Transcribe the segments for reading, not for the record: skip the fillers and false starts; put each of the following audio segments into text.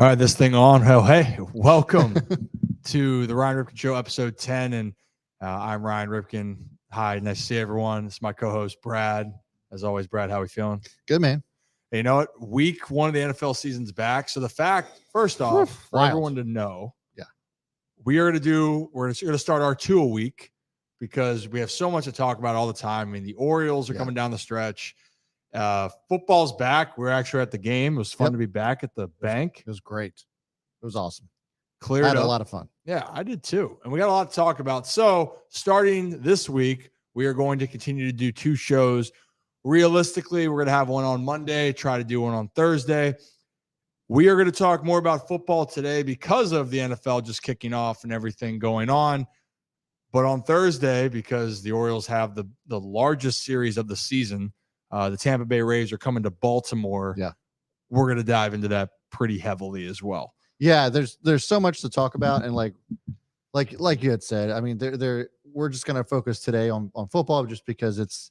All right, this thing on. Oh, hey, welcome to the Ryan Ripken Show, episode 10. And I'm Ryan Ripken. Hi, nice to see everyone. It's my co-host, Brad. As always, Brad, how we feeling? Good, man. Hey, you know what? Week one of the NFL season's back. So the fact, first off, for everyone to know, we're going to start our 2 a week because we have so much to talk about all the time. I mean, the Orioles are coming down the stretch. Football's back. We're actually at the game. It was fun to be back at the bank. It was great. It was awesome. I Cleared had up. a lot of fun. Yeah, I did too. And we got a lot to talk about. So starting this week, we are going to continue to do 2 shows. Realistically, we're going to have one on Monday, try to do one on Thursday. We are going to talk more about football today because of the NFL just kicking off and everything going on. But on Thursday, because the Orioles have the largest series of the season, the Tampa Bay Rays are coming to Baltimore. Yeah. We're going to dive into that pretty heavily as well. Yeah, there's so much to talk about, and like you had said, I mean, we're just going to focus today on football just because it's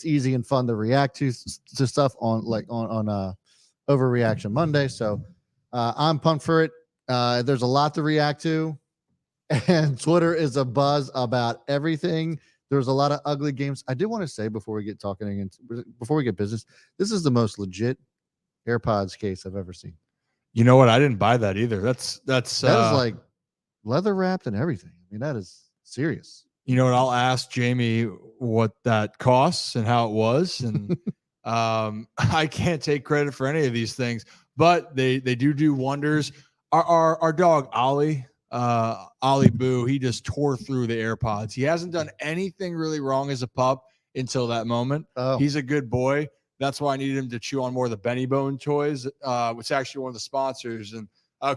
easy and fun to react to stuff on Overreaction Monday. So I'm pumped for it. There's a lot to react to, and Twitter is a buzz about everything. There's a lot of ugly games. I did want to say before we get business, this is the most legit AirPods case I've ever seen. You know what? I didn't buy that either. That is like leather wrapped and everything. I mean, that is serious. You know what? I'll ask Jamie what that costs and how it was. And I can't take credit for any of these things, but they do wonders. Our dog, Ollie Boo, he just tore through the AirPods. He hasn't done anything really wrong as a pup until that moment. He's a good boy. That's why I needed him to chew on more of the Benny Bone toys, which is actually one of the sponsors. And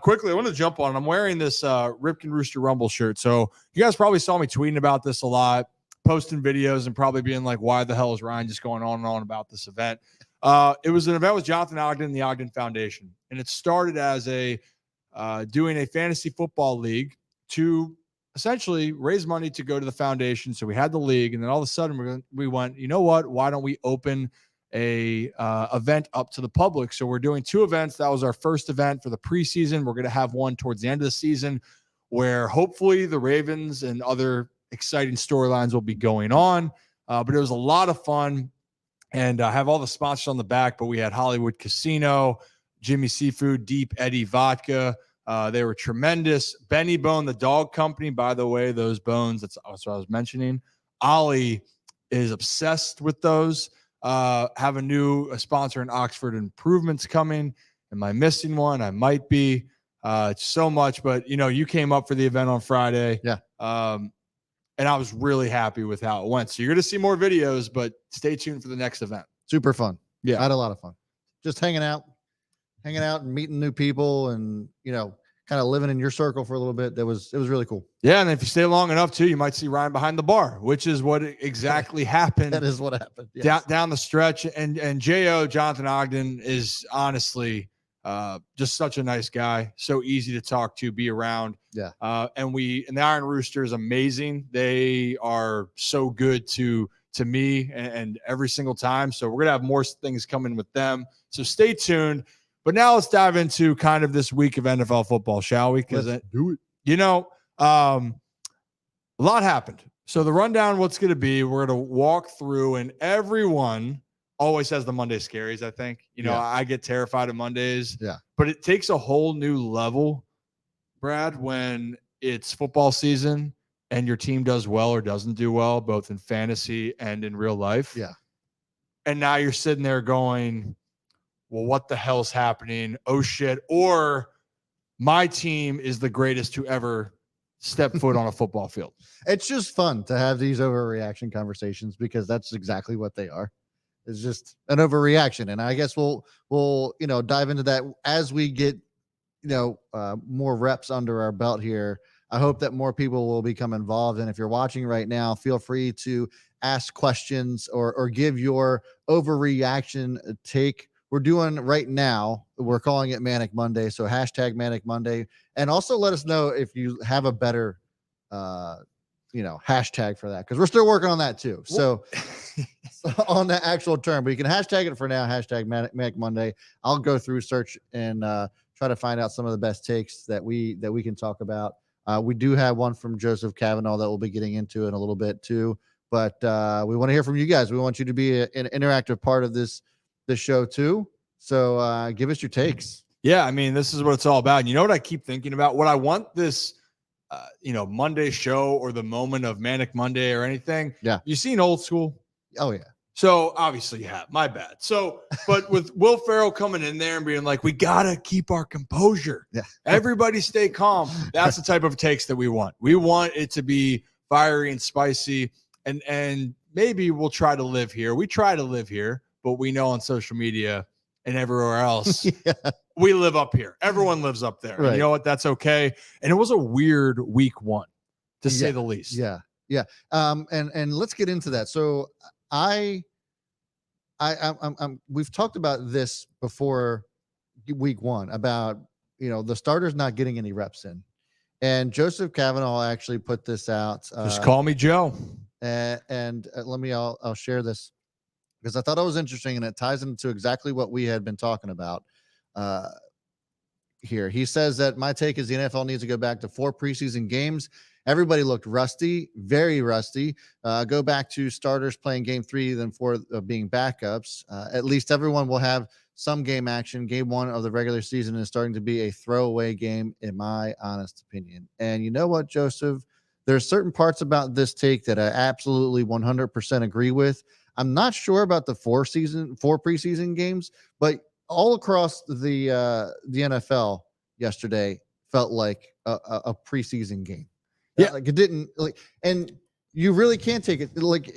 quickly, I want to jump on. I'm wearing this Ripken Rooster Rumble shirt. So you guys probably saw me tweeting about this a lot, posting videos, and probably being like, why the hell is Ryan just going on and on about this event? It was an event with Jonathan Ogden and the Ogden Foundation. And it started as doing a fantasy football league to essentially raise money to go to the foundation. So we had the league, and then all of a sudden we went, you know what? Why don't we open a event up to the public? So we're doing 2 events. That was our first event for the preseason. We're going to have one towards the end of the season where hopefully the Ravens and other exciting storylines will be going on. But it was a lot of fun, and I have all the sponsors on the back, but we had Hollywood Casino, Jimmy Seafood, Deep Eddy Vodka. They were tremendous. Benny Bone, the dog company, by the way, those bones, that's what I was mentioning. Ollie is obsessed with those. Have a new sponsor in Oxford Improvements coming. Am I missing one? I might be. So much, but you came up for the event on Friday. Yeah. And I was really happy with how it went. So you're going to see more videos, but stay tuned for the next event. Super fun. Yeah. I had a lot of fun. Just hanging out and meeting new people and, kind of living in your circle for a little bit. It was really cool. Yeah. And if you stay long enough too, you might see Ryan behind the bar, which is what exactly happened. That is what happened. Yes. Down the stretch. And J.O. Jonathan Ogden is honestly just such a nice guy. So easy to talk to, be around. Yeah. And the Iron Rooster is amazing. They are so good to me and every single time. So we're going to have more things coming with them. So stay tuned. But now let's dive into kind of this week of NFL football, shall we? Because do it. A lot happened. So the rundown, what's going to be, we're going to walk through, and everyone always has the Monday scaries, I think. I get terrified of Mondays. Yeah. But it takes a whole new level, Brad, when it's football season and your team does well or doesn't do well, both in fantasy and in real life. Yeah. And now you're sitting there going, well, what the hell's happening? Oh, shit. Or my team is the greatest to ever step foot on a football field. It's just fun to have these overreaction conversations because that's exactly what they are. It's just an overreaction. And I guess we'll dive into that as we get, more reps under our belt here. I hope that more people will become involved. And if you're watching right now, feel free to ask questions or give your overreaction take. We're doing right now, we're calling it Manic Monday. So hashtag Manic Monday. And also let us know if you have a better, hashtag for that. Cause we're still working on that too. So on the actual term, but you can hashtag it for now. Hashtag Manic Monday. I'll go through, search, and try to find out some of the best takes that we can talk about. We do have one from Joseph Kavanaugh that we'll be getting into in a little bit too. But we want to hear from you guys. We want you to be an interactive part of this show too. So give us your takes. Yeah, I mean, this is what it's all about. And you know what I keep thinking about? What I want this, Monday show or the moment of Manic Monday or anything. Yeah. You seen Old School? Oh, yeah. So obviously you have. My bad. So, but with Will Ferrell coming in there and being like, we got to keep our composure. Yeah. Everybody stay calm. That's the type of takes that we want. We want it to be fiery and spicy. And maybe we'll try to live here. We try to live here, but we know on social media and everywhere else, we live up here. Everyone lives up there. Right. You know what? That's okay. And it was a weird week one, to say the least. Yeah. Yeah. And let's get into that. So we've talked about this before week one about, the starters not getting any reps in. And Joseph Kavanaugh actually put this out. Just call me Joe. And I'll share this because I thought it was interesting and it ties into exactly what we had been talking about here. He says that my take is the NFL needs to go back to 4 preseason games. Everybody looked rusty, very rusty. Go back to starters playing game 3 than 4 being backups. At least everyone will have some game action. Game 1 of the regular season is starting to be a throwaway game, in my honest opinion. And you know what, Joseph? There's certain parts about this take that I absolutely 100% agree with. I'm not sure about the 4 preseason games, but all across the NFL yesterday felt like a preseason game. Yeah, like it didn't like, and you really can't take it. Like,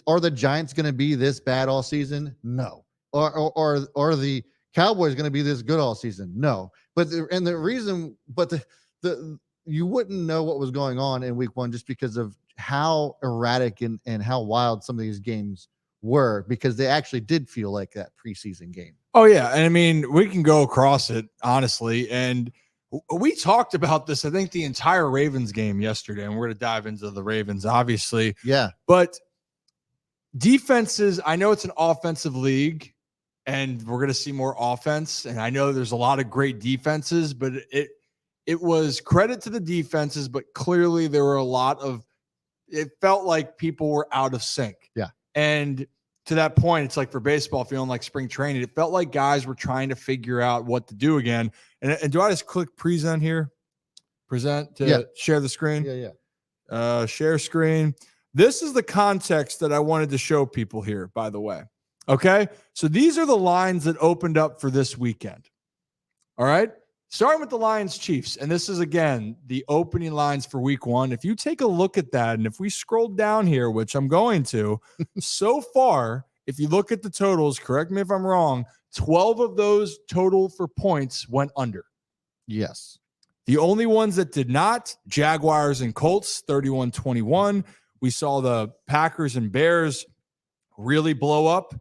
are the Giants going to be this bad all season? No. Or the Cowboys going to be this good all season? No. But the you wouldn't know what was going on in week 1 just because of how erratic and how wild some of these games were, because they actually did feel like that preseason game. Oh yeah. And I mean, we can go across it honestly. And we talked about this, I think, the entire Ravens game yesterday, and we're going to dive into the Ravens, obviously. Yeah. But defenses, I know it's an offensive league, and we're going to see more offense. And I know there's a lot of great defenses, but it was credit to the defenses, but clearly there were a lot of, it felt like people were out of sync. Yeah. And to that point, it's like for baseball, feeling like spring training, it felt like guys were trying to figure out what to do again. And do I just click present here? Present to share the screen? Yeah. Share screen. This is the context that I wanted to show people here, by the way. Okay. So these are the lines that opened up for this weekend. All right. Starting with the Lions Chiefs. And this is, again, the opening lines for week 1. If you take a look at that, and if we scroll down here, which I'm going to, so far, if you look at the totals, correct me if I'm wrong, 12 of those total for points went under. Yes. The only ones that did not, Jaguars and Colts, 31-21. We saw the Packers and Bears really blow up.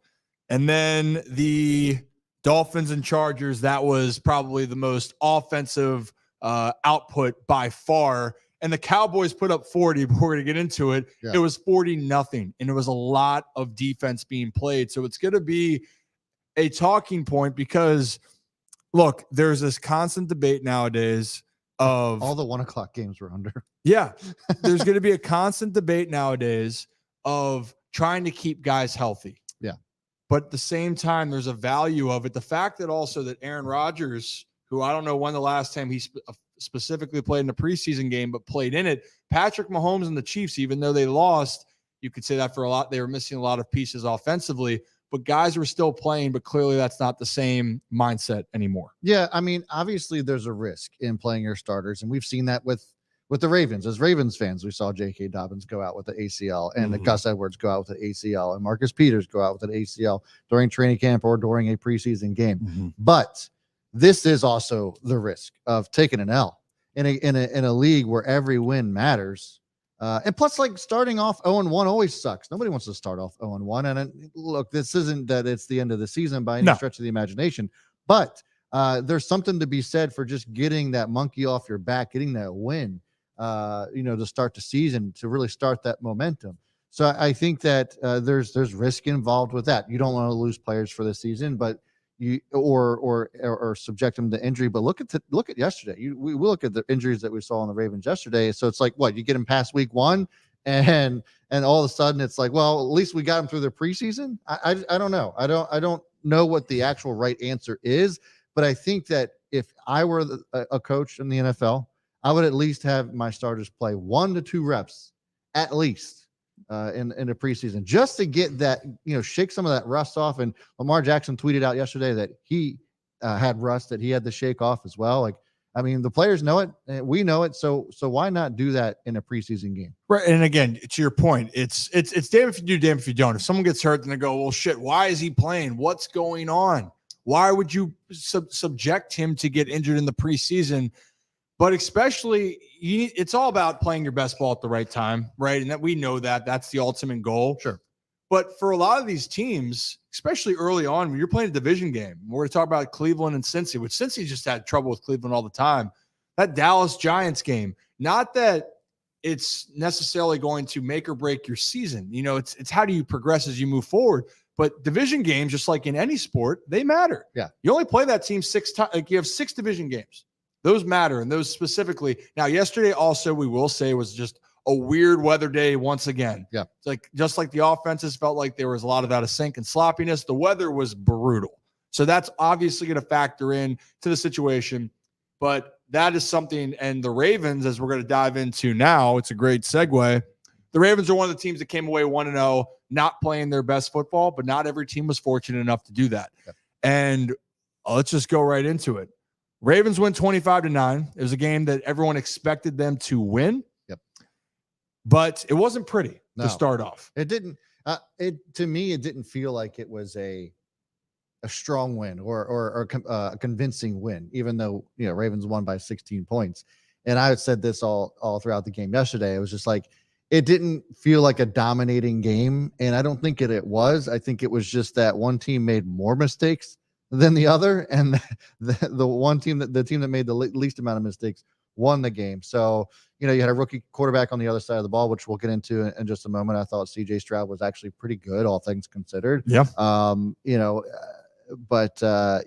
And then the Dolphins and Chargers, that was probably the most offensive output by far. And the Cowboys put up 40, but we're going to get into it. Yeah. It was 40-0, and it was a lot of defense being played. So it's going to be a talking point because, look, there's this constant debate nowadays of all the 1:00 games were under. Yeah. There's going to be a constant debate nowadays of trying to keep guys healthy. Yeah. But at the same time, there's a value of it. The fact that also that Aaron Rodgers, who I don't know when the last time he specifically played in a preseason game, but played in it, Patrick Mahomes and the Chiefs, even though they lost, you could say that for a lot, they were missing a lot of pieces offensively, but guys were still playing, but clearly that's not the same mindset anymore. Yeah. I mean, obviously there's a risk in playing your starters, and we've seen that with the Ravens. As Ravens fans, we saw J.K. Dobbins go out with the ACL, and Gus Edwards go out with the ACL, and Marcus Peters go out with an ACL during training camp or during a preseason game. But this is also the risk of taking an L in a league where every win matters. And plus, like, starting off 0-1 always sucks. Nobody wants to start off 0-1. And look, this isn't that it's the end of the season by any stretch of the imagination, but there's something to be said for just getting that monkey off your back, getting that win, to start the season, to really start that momentum. So I think that there's risk involved with that. You don't want to lose players for the season, but or subject him to injury. But look at yesterday. We look at the injuries that we saw on the Ravens yesterday. So it's like, what, you get him past week 1, and all of a sudden it's like, well, at least we got him through the preseason. I don't know. I don't know what the actual right answer is, but I think that if I were a coach in the NFL, I would at least have my starters play 1 to 2 reps at least in the preseason, just to get that, shake some of that rust off. And Lamar Jackson tweeted out yesterday that he had rust that he had to shake off as well. Like, I mean, the players know it, and we know it. So why not do that in a preseason game? Right. And again, to your point, it's damn if you do, damn if you don't. If someone gets hurt, then they go, well, shit, why is he playing? What's going on? Why would you subject him to get injured in the preseason? But especially, it's all about playing your best ball at the right time, right? And that we know that's the ultimate goal. Sure. But for a lot of these teams, especially early on, when you're playing a division game, we're going to talk about Cleveland and Cincy, which Cincy just had trouble with Cleveland all the time. That Dallas Giants game, not that it's necessarily going to make or break your season. It's how do you progress as you move forward. But division games, just like in any sport, they matter. Yeah. You only play that team 6 times. Like, you have 6 division games. Those matter, and those specifically. Now, yesterday also, we will say, was just a weird weather day once again. Yeah. It's like, just like the offenses felt like there was a lot of out of sync and sloppiness, the weather was brutal. So that's obviously going to factor in to the situation. But that is something, and the Ravens, as we're going to dive into now, it's a great segue. The Ravens are one of the teams that came away 1-0, not playing their best football, but not every team was fortunate enough to do that. Yeah. And let's just go right into it. Ravens win 25-9. It was a game that everyone expected them to win. Yep. But it wasn't pretty to start off. It didn't. To me, it didn't feel like it was a strong win or a convincing win, even though Ravens won by 16 points. And I said this all throughout the game yesterday. It was just like, it didn't feel like a dominating game, and I don't think it was. I think it was just that one team made more mistakes than the other, and the team that made the least amount of mistakes won the game. So, you had a rookie quarterback on the other side of the ball, which we'll get into in just a moment. I thought CJ Stroud was actually pretty good, all things considered. Yeah.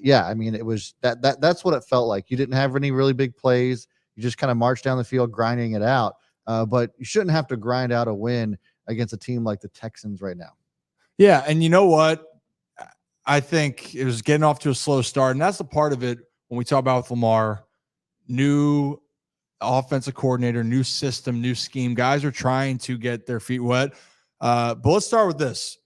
Yeah, I mean, it was that's what it felt like. You didn't have any really big plays. You just kind of marched down the field, grinding it out. But you shouldn't have to grind out a win against a team like the Texans right now. Yeah. And you know what? I think it was getting off to a slow start. And that's the part of it when we talk about with Lamar, new offensive coordinator, new system, new scheme. Guys are trying to get their feet wet. But let's start with this.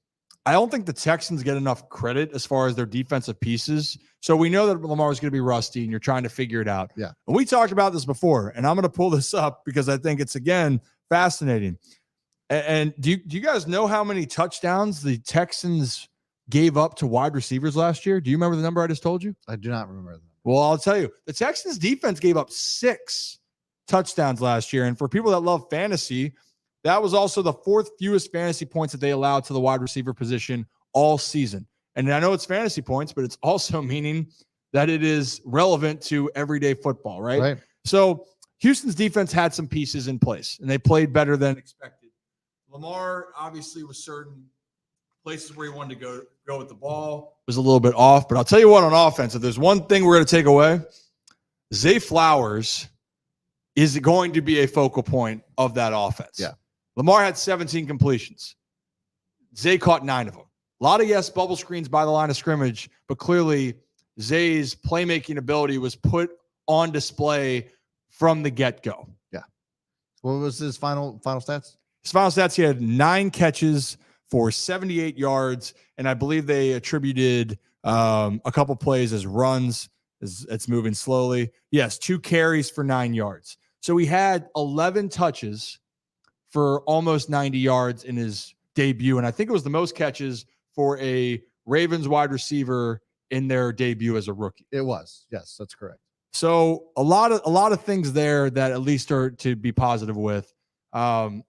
I don't think the Texans get enough credit as far as their defensive pieces. So we know that Lamar is going to be rusty and you're trying to figure it out. Yeah. And we talked about this before, and I'm going to pull this up because I think it's, again, fascinating. And do you guys know how many touchdowns the Texans gave up to wide receivers last year? Do you remember the number I just told you? I do not remember that. Well, I'll tell you. The Texans defense gave up 6 touchdowns last year. And for people that love fantasy, that was also the 4th fewest fantasy points that they allowed to the wide receiver position all season. And I know it's fantasy points, but it's also meaning that it is relevant to everyday football, right? So Houston's defense had some pieces in place, and they played better than expected. Lamar obviously was certain places where he wanted to go with the ball, was a little bit off. But I'll tell you what, on offense, if there's one thing we're going to take away, Zay Flowers is going to be a focal point of that offense. Yeah. Lamar had 17 completions. Zay caught 9 of them. A lot of, bubble screens by the line of scrimmage, but clearly Zay's playmaking ability was put on display from the get-go. Yeah. What was his final stats? His final stats, he had 9 catches for 78 yards, and I believe they attributed a couple plays as runs. It's moving slowly. Yes, 2 carries for 9 yards. So he had 11 touches for almost 90 yards in his debut, and I think it was the most catches for a Ravens wide receiver in their debut as a rookie. It was. Yes, that's correct. So a lot of things there that at least are to be positive with. The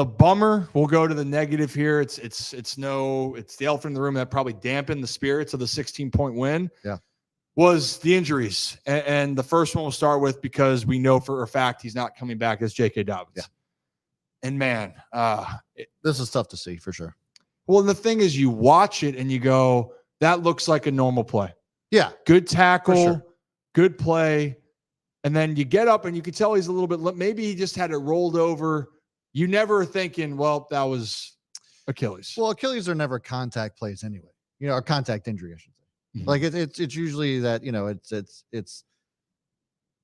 bummer, we'll go to the negative here. It's the elephant in the room that probably dampened the spirits of the 16-point win. Yeah. Was the injuries. And the first one we'll start with, because we know for a fact he's not coming back, as J.K. Dobbins. Yeah. And man, this is tough to see for sure. Well, and the thing is, you watch it and you go, that looks like a normal play. Yeah. Good tackle, sure. good play. And then you get up and you can tell he's a little bit, maybe he just had it rolled over. You never thinking, well, that was Achilles. Well, Achilles are never contact plays anyway, or contact injury, I should say. Mm-hmm. Like it's usually that, it's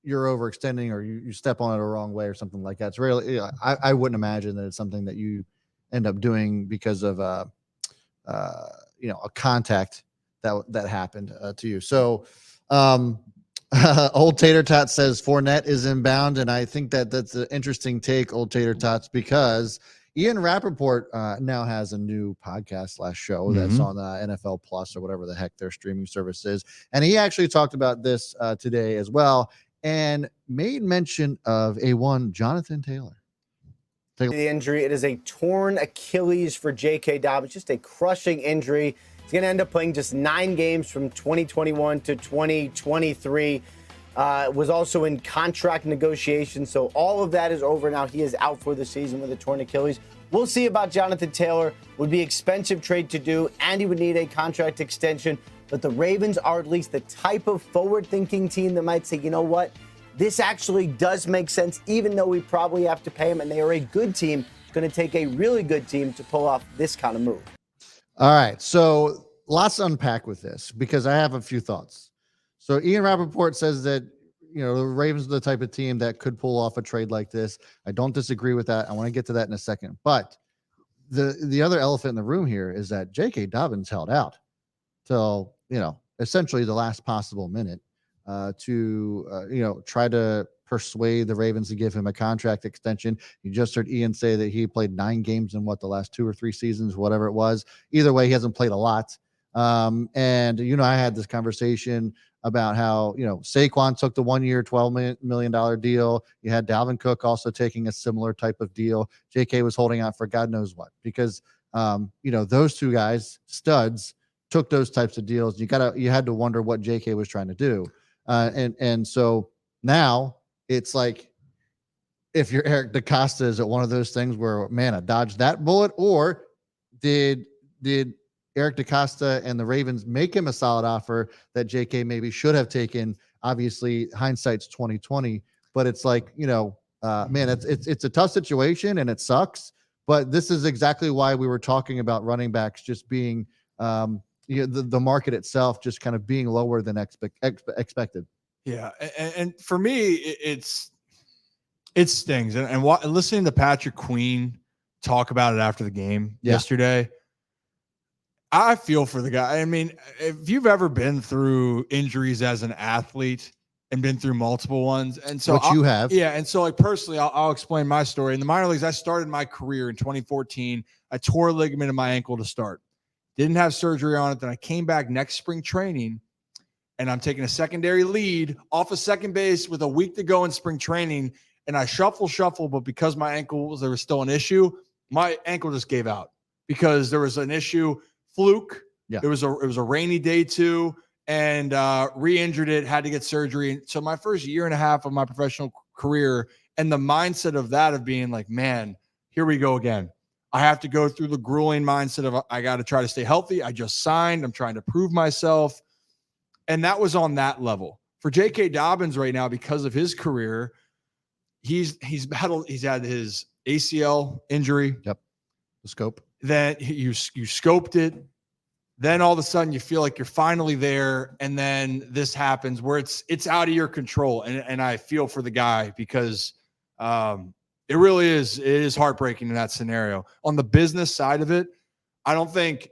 you're overextending or you step on it a wrong way or something like that. It's really, I wouldn't imagine that it's something that you end up doing because of, a contact that happened to you. So, Old Tater Tot says Fournette is inbound. And I think that's an interesting take, Old Tater Tots, because Ian Rappaport now has a new podcast /show that's on NFL Plus or whatever the heck their streaming service is. And he actually talked about this today as well and made mention of one Jonathan Taylor. The injury, it is a torn Achilles for J.K. Dobbins, just a crushing injury. He's going to end up playing just 9 games from 2021 to 2023. Was also in contract negotiations, so all of that is over now. He is out for the season with a torn Achilles. We'll see about Jonathan Taylor. Would be expensive trade to do, and he would need a contract extension. But the Ravens are at least the type of forward-thinking team that might say, you know what? This actually does make sense, even though we probably have to pay him, and they are a good team. It's going to take a really good team to pull off this kind of move. All right, so lots to unpack with this because I have a few thoughts. So Ian Rappaport says that, the Ravens are the type of team that could pull off a trade like this. I don't disagree with that. I want to get to that in a second. But the other elephant in the room here is that J.K. Dobbins held out till, essentially the last possible minute to try to persuade the Ravens to give him a contract extension. You just heard Ian say that he played 9 games in the last 2 or 3 seasons, whatever it was. Either way, he hasn't played a lot. And I had this conversation about how, Saquon took the 1-year, $12 million deal. You had Dalvin Cook also taking a similar type of deal. JK was holding out for God knows what, because, those 2 guys, studs, took those types of deals. You had to wonder what JK was trying to do. And so now it's like, if you're Eric DeCosta, is it one of those things where, man, I dodged that bullet, or did Eric DeCosta and the Ravens make him a solid offer that JK maybe should have taken? Obviously, hindsight's 2020, but it's like, man, it's a tough situation and it sucks. But this is exactly why we were talking about running backs just being the market itself just kind of being lower than expected. Yeah, and for me, it stings. And listening to Patrick Queen talk about it after the game yesterday, I feel for the guy. I mean, if you've ever been through injuries as an athlete and been through multiple ones, and so you have, and so like personally, I'll explain my story. In the minor leagues, I started my career in 2014. I tore a ligament in my ankle to start. Didn't have surgery on it. Then I came back next spring training, and I'm taking a secondary lead off of second base with a week to go in spring training. And I shuffle, but because my ankle there was still an issue, my ankle just gave out because there was an issue. Fluke. Yeah. It was a rainy day too, and re-injured it, had to get surgery. So my first year and a half of my professional career, and the mindset of that of being like, man, here we go again. I have to go through the grueling mindset of I got to try to stay healthy. I just signed. I'm trying to prove myself. And that was on that level. For J.K. Dobbins right now, because of his career, he's had his ACL injury. Yep. The scope. Then you scoped it. Then all of a sudden you feel like you're finally there. And then this happens where it's out of your control. And I feel for the guy because it really is. It is heartbreaking in that scenario. On the business side of it, I don't think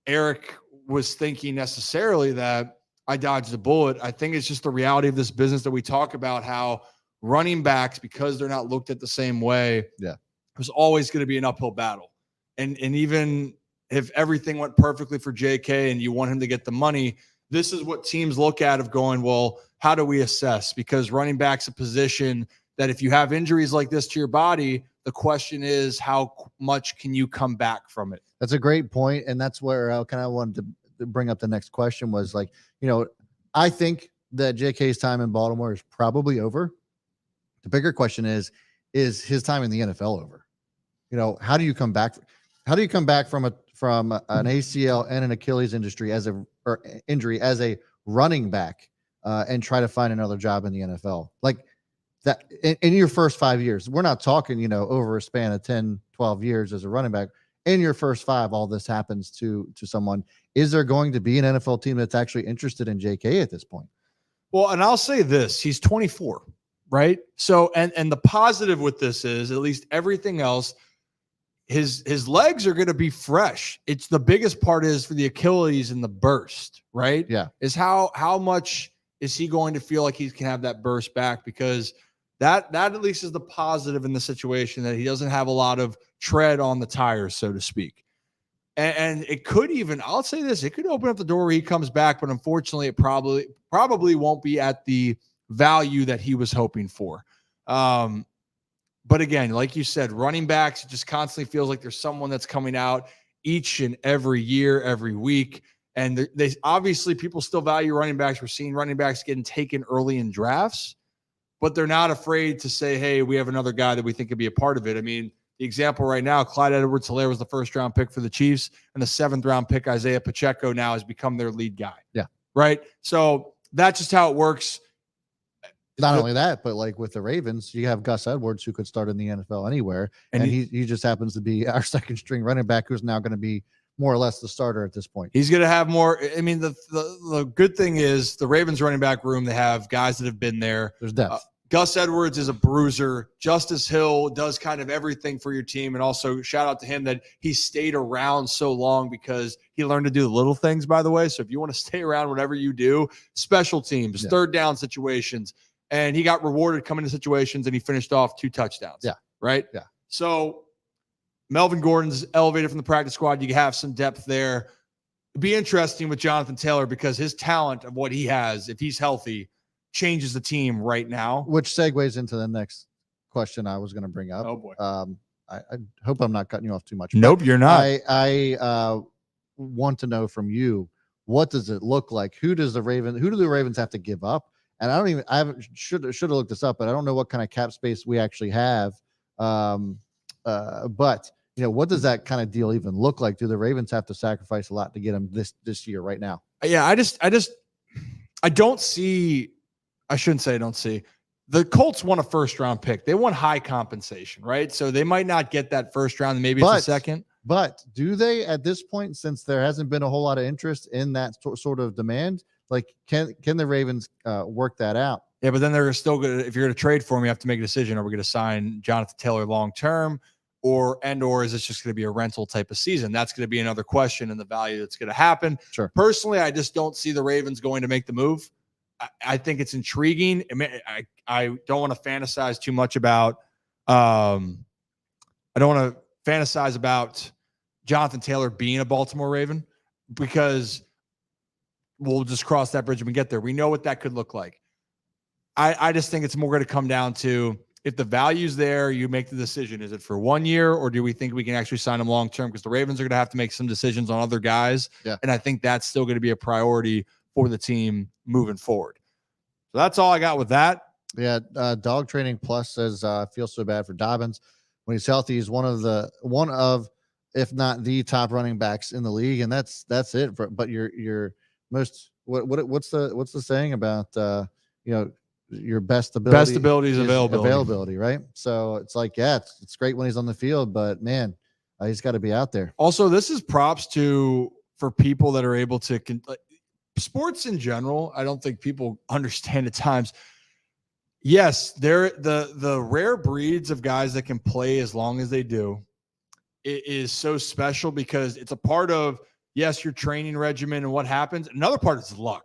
Eric was thinking necessarily that I dodged a bullet. I think it's just the reality of this business that we talk about, how running backs, because they're not looked at the same way, it was always going to be an uphill battle. And even if everything went perfectly for JK and you want him to get the money, this is what teams look at of going, well, how do we assess? Because running back's a position that if you have injuries like this to your body, the question is how much can you come back from it? That's a great point. And that's where I kind of wanted to bring up the next question was like, I think that JK's time in Baltimore is probably over. The bigger question is his time in the NFL over? How do you come back? How do you come back from an ACL and an Achilles injury as a injury as a running back and try to find another job in the NFL. Like that in your first 5 years, we're not talking, over a span of 10, 12 years as a running back. In your first 5, all this happens to someone. Is there going to be an NFL team that's actually interested in JK at this point? Well, and I'll say this, he's 24, right? So, and the positive with this is at least everything else, his legs are going to be fresh. It's the biggest part is for the Achilles and the burst, right? Yeah. Is how much is he going to feel like he can have that burst back? Because that at least is the positive in the situation, that he doesn't have a lot of tread on the tires, so to speak. And it could even, I'll say this, it could open up the door where he comes back, but unfortunately it probably won't be at the value that he was hoping for. But again, like you said, running backs, it just constantly feels like there's someone that's coming out each and every year, every week. And they obviously, people still value running backs. We're seeing running backs getting taken early in drafts, but they're not afraid to say, hey, we have another guy that we think could be a part of it. I mean, the example right now, Clyde Edwards-Helaire was the first-round pick for the Chiefs, and the seventh-round pick, Isaiah Pacheco, now has become their lead guy. Yeah. Right? So that's just how it works. Not only that, but like with the Ravens, you have Gus Edwards, who could start in the NFL anywhere, and he just happens to be our second-string running back, who's now going to be more or less the starter at this point. He's going to have more. I mean, the good thing is the Ravens running back room, they have guys that have been there. There's depth. Gus Edwards is a bruiser. Justice Hill does kind of everything for your team. And also shout out to him that he stayed around so long because he learned to do the little things, by the way. So if you want to stay around, whatever you do, special teams, third down situations, and he got rewarded coming to situations and he finished off 2 touchdowns. Yeah. Right? Yeah. So Melvin Gordon's elevated from the practice squad. You have some depth there. It'd be interesting with Jonathan Taylor because his talent of what he has, if he's healthy, changes the team right now. Which segues into the next question I was going to bring up. Oh, boy. I hope I'm not cutting you off too much. Nope, you're not. I want to know from you, what does it look like? Who do the Ravens have to give up? And I should have looked this up, but I don't know what kind of cap space we actually have. But what does that kind of deal even look like? Do the Ravens have to sacrifice a lot to get him this year right now? Yeah, I don't see. I shouldn't say I don't see. The Colts won a first-round pick. They won high compensation, right? So they might not get that first round. Maybe it's a second. But do they at this point, since there hasn't been a whole lot of interest in that sort of demand, like can the Ravens work that out? Yeah, but then they're still going to, if you're going to trade for him, you have to make a decision. Are we going to sign Jonathan Taylor long-term or is this just going to be a rental type of season? That's going to be another question and the value that's going to happen. Sure. Personally, I just don't see the Ravens going to make the move. I think it's intriguing. I don't want to fantasize too much about Jonathan Taylor being a Baltimore Raven because we'll just cross that bridge when we get there. We know what that could look like. I just think it's more going to come down to if the value's there, you make the decision. Is it for 1 year or do we think we can actually sign him long-term? Because the Ravens are going to have to make some decisions on other guys. Yeah. And I think that's still going to be a priority for the team moving forward. So that's all I got with that. Yeah. Dog Training Plus says, feels so bad for Dobbins. When he's healthy, he's one of, if not the top running backs in the league. And that's it. But your most, what's the saying about, your best ability is availability, right? So it's like, yeah, it's great when he's on the field, but man, he's got to be out there. Also, this is props for people that are able to sports in general. I don't think people understand at times. Yes, they're the rare breeds of guys that can play as long as they do. It is so special because it's a part of, yes, your training regimen and what happens. Another part is luck,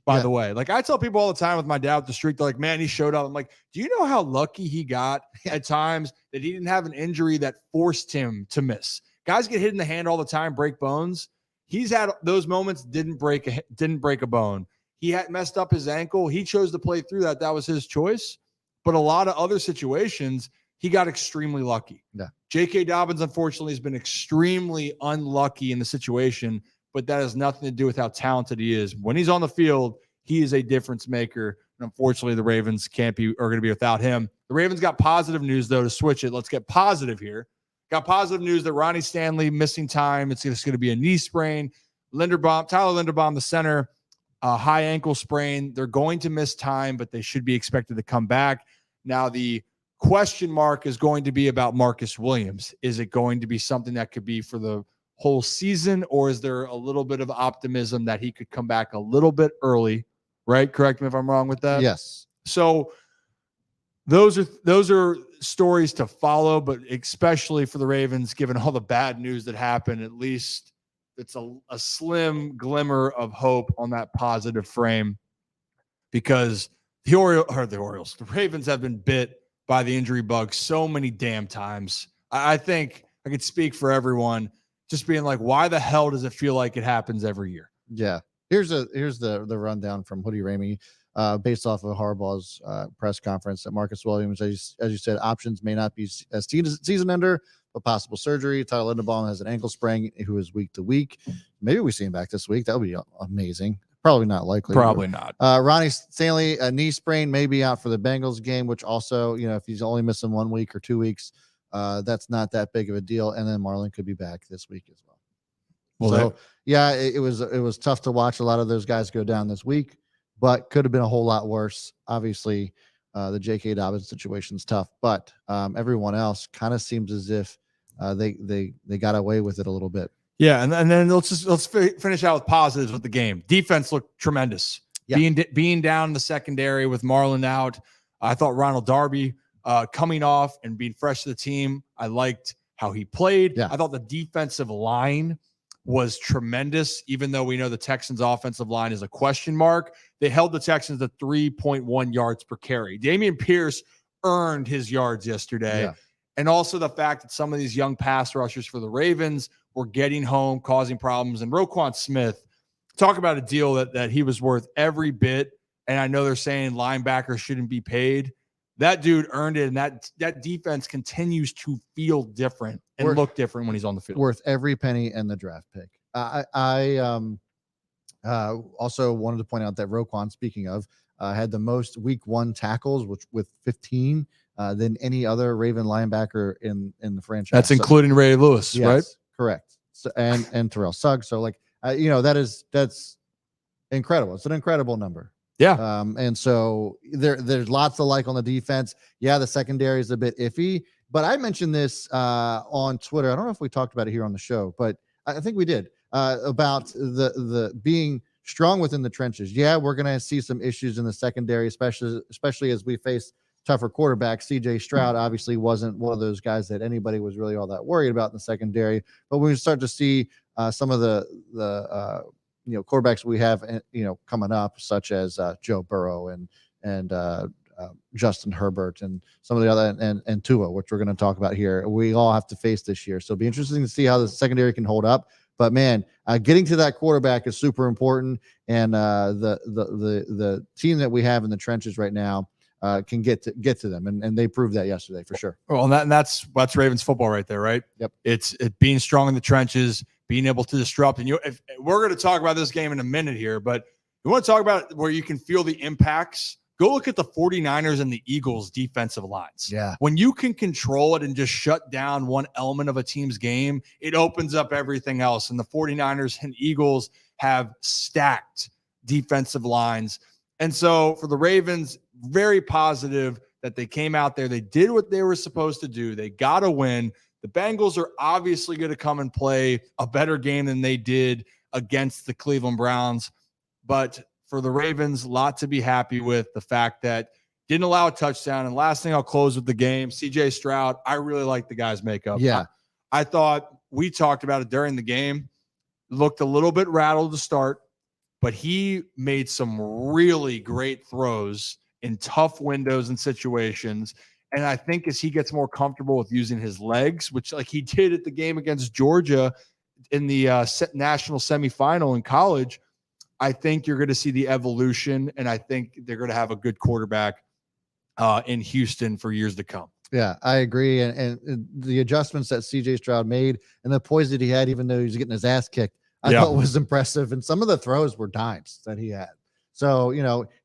by the way. Like I tell people all the time with my dad at the street, they're like, man, he showed up. I'm like, do you know how lucky he got at times that he didn't have an injury that forced him to miss? Guys get hit in the hand all the time, break bones. He's had those moments, didn't break a bone. He had messed up his ankle. He chose to play through that. That was his choice. But a lot of other situations, he got extremely lucky. Yeah. J.K. Dobbins, unfortunately, has been extremely unlucky in the situation, but that has nothing to do with how talented he is. When he's on the field, he is a difference maker. And unfortunately, the Ravens are going to be without him. The Ravens got positive news, though, to switch it. Let's get positive here. Got positive news that Ronnie Stanley missing time. It's just going to be a knee sprain. Tyler Linderbaum, the center, high ankle sprain. They're going to miss time, but they should be expected to come back. Now, the question mark is going to be about Marcus Williams. Is it going to be something that could be for the whole season, or is there a little bit of optimism that he could come back a little bit early, right? Correct me if I'm wrong with that. Yes. So those are stories to follow, but especially for the Ravens, given all the bad news that happened, at least it's a slim glimmer of hope on that positive frame, because the Ravens have been bit by the injury bug so many damn times. I think I could speak for everyone just being like, why the hell does it feel like it happens every year? Yeah. Here's the rundown from Hoodie Ramey, based off of Harbaugh's press conference. That Marcus Williams, as you said, options may not be a season ender, but possible surgery. Tyler Linderbaum has an ankle sprain, who is week to week. Maybe we see him back this week. That would be amazing. Probably not likely. Probably not. Ronnie Stanley, a knee sprain, may be out for the Bengals game, which also, if he's only missing 1 week or 2 weeks, that's not that big of a deal. And then Marlon could be back this week as well. So yeah, it was tough to watch a lot of those guys go down this week, but could have been a whole lot worse. Obviously, the J.K. Dobbins situation is tough, but everyone else kind of seems as if they got away with it a little bit. Yeah, and then let's finish out with positives with the game. Defense looked tremendous. Yeah. Being down in the secondary with Marlon out, I thought Ronald Darby coming off and being fresh to the team, I liked how he played. Yeah. I thought the defensive line was tremendous, even though we know the Texans' offensive line is a question mark. They held the Texans to 3.1 yards per carry. Dameon Pierce earned his yards yesterday. Yeah. And also the fact that some of these young pass rushers for the Ravens were getting home, causing problems. And Roquan Smith, talk about a deal that he was worth every bit. And I know they're saying linebackers shouldn't be paid. That dude earned it, and that defense continues to feel different and look different when he's on the field. Worth every penny in the draft pick. I also wanted to point out that Roquan, speaking of, had the most week 1 tackles, with 15 than any other Raven linebacker in the franchise. That's including Ray Lewis, yes, right? Correct. So, and Terrell Suggs. So that's incredible. It's an incredible number. Yeah. And so there's lots to like on the defense. Yeah, the secondary is a bit iffy, but I mentioned this on Twitter. I don't know if we talked about it here on the show, but I think we did, about the being strong within the trenches. Yeah, we're going to see some issues in the secondary, especially as we face tougher quarterbacks. CJ Stroud obviously wasn't one of those guys that anybody was really all that worried about in the secondary, but we start to see some of the quarterbacks we have, coming up, such as Joe Burrow and Justin Herbert and some of the other, and Tua, which we're going to talk about here. We all have to face this year. So it'll be interesting to see how the secondary can hold up. But man, getting to that quarterback is super important. And the team that we have in the trenches right now can get to them. And they proved that yesterday for sure. Well, and that's Ravens football right there, right? Yep. It's being strong in the trenches, being able to disrupt. And if we're going to talk about this game in a minute here, but you want to talk about where you can feel the impacts, go look at the 49ers and the Eagles defensive lines. Yeah. When you can control it and just shut down one element of a team's game, it opens up everything else. And the 49ers and Eagles have stacked defensive lines. And so for the Ravens, very positive that they came out there. They did what they were supposed to do. They got a win. The Bengals are obviously going to come and play a better game than they did against the Cleveland Browns. But for the Ravens, a lot to be happy with. The fact that didn't allow a touchdown. And last thing, I'll close with the game. CJ Stroud, I really like the guy's makeup. Yeah. I thought we talked about it during the game. Looked a little bit rattled to start, but he made some really great throws in tough windows and situations. And I think as he gets more comfortable with using his legs, which like he did at the game against Georgia in the national semifinal in college, I think you're going to see the evolution, and I think they're going to have a good quarterback in Houston for years to come. Yeah, I agree. And the adjustments that CJ Stroud made and the poise that he had, even though he was getting his ass kicked, I thought was impressive. And some of the throws were dimes that he had. So,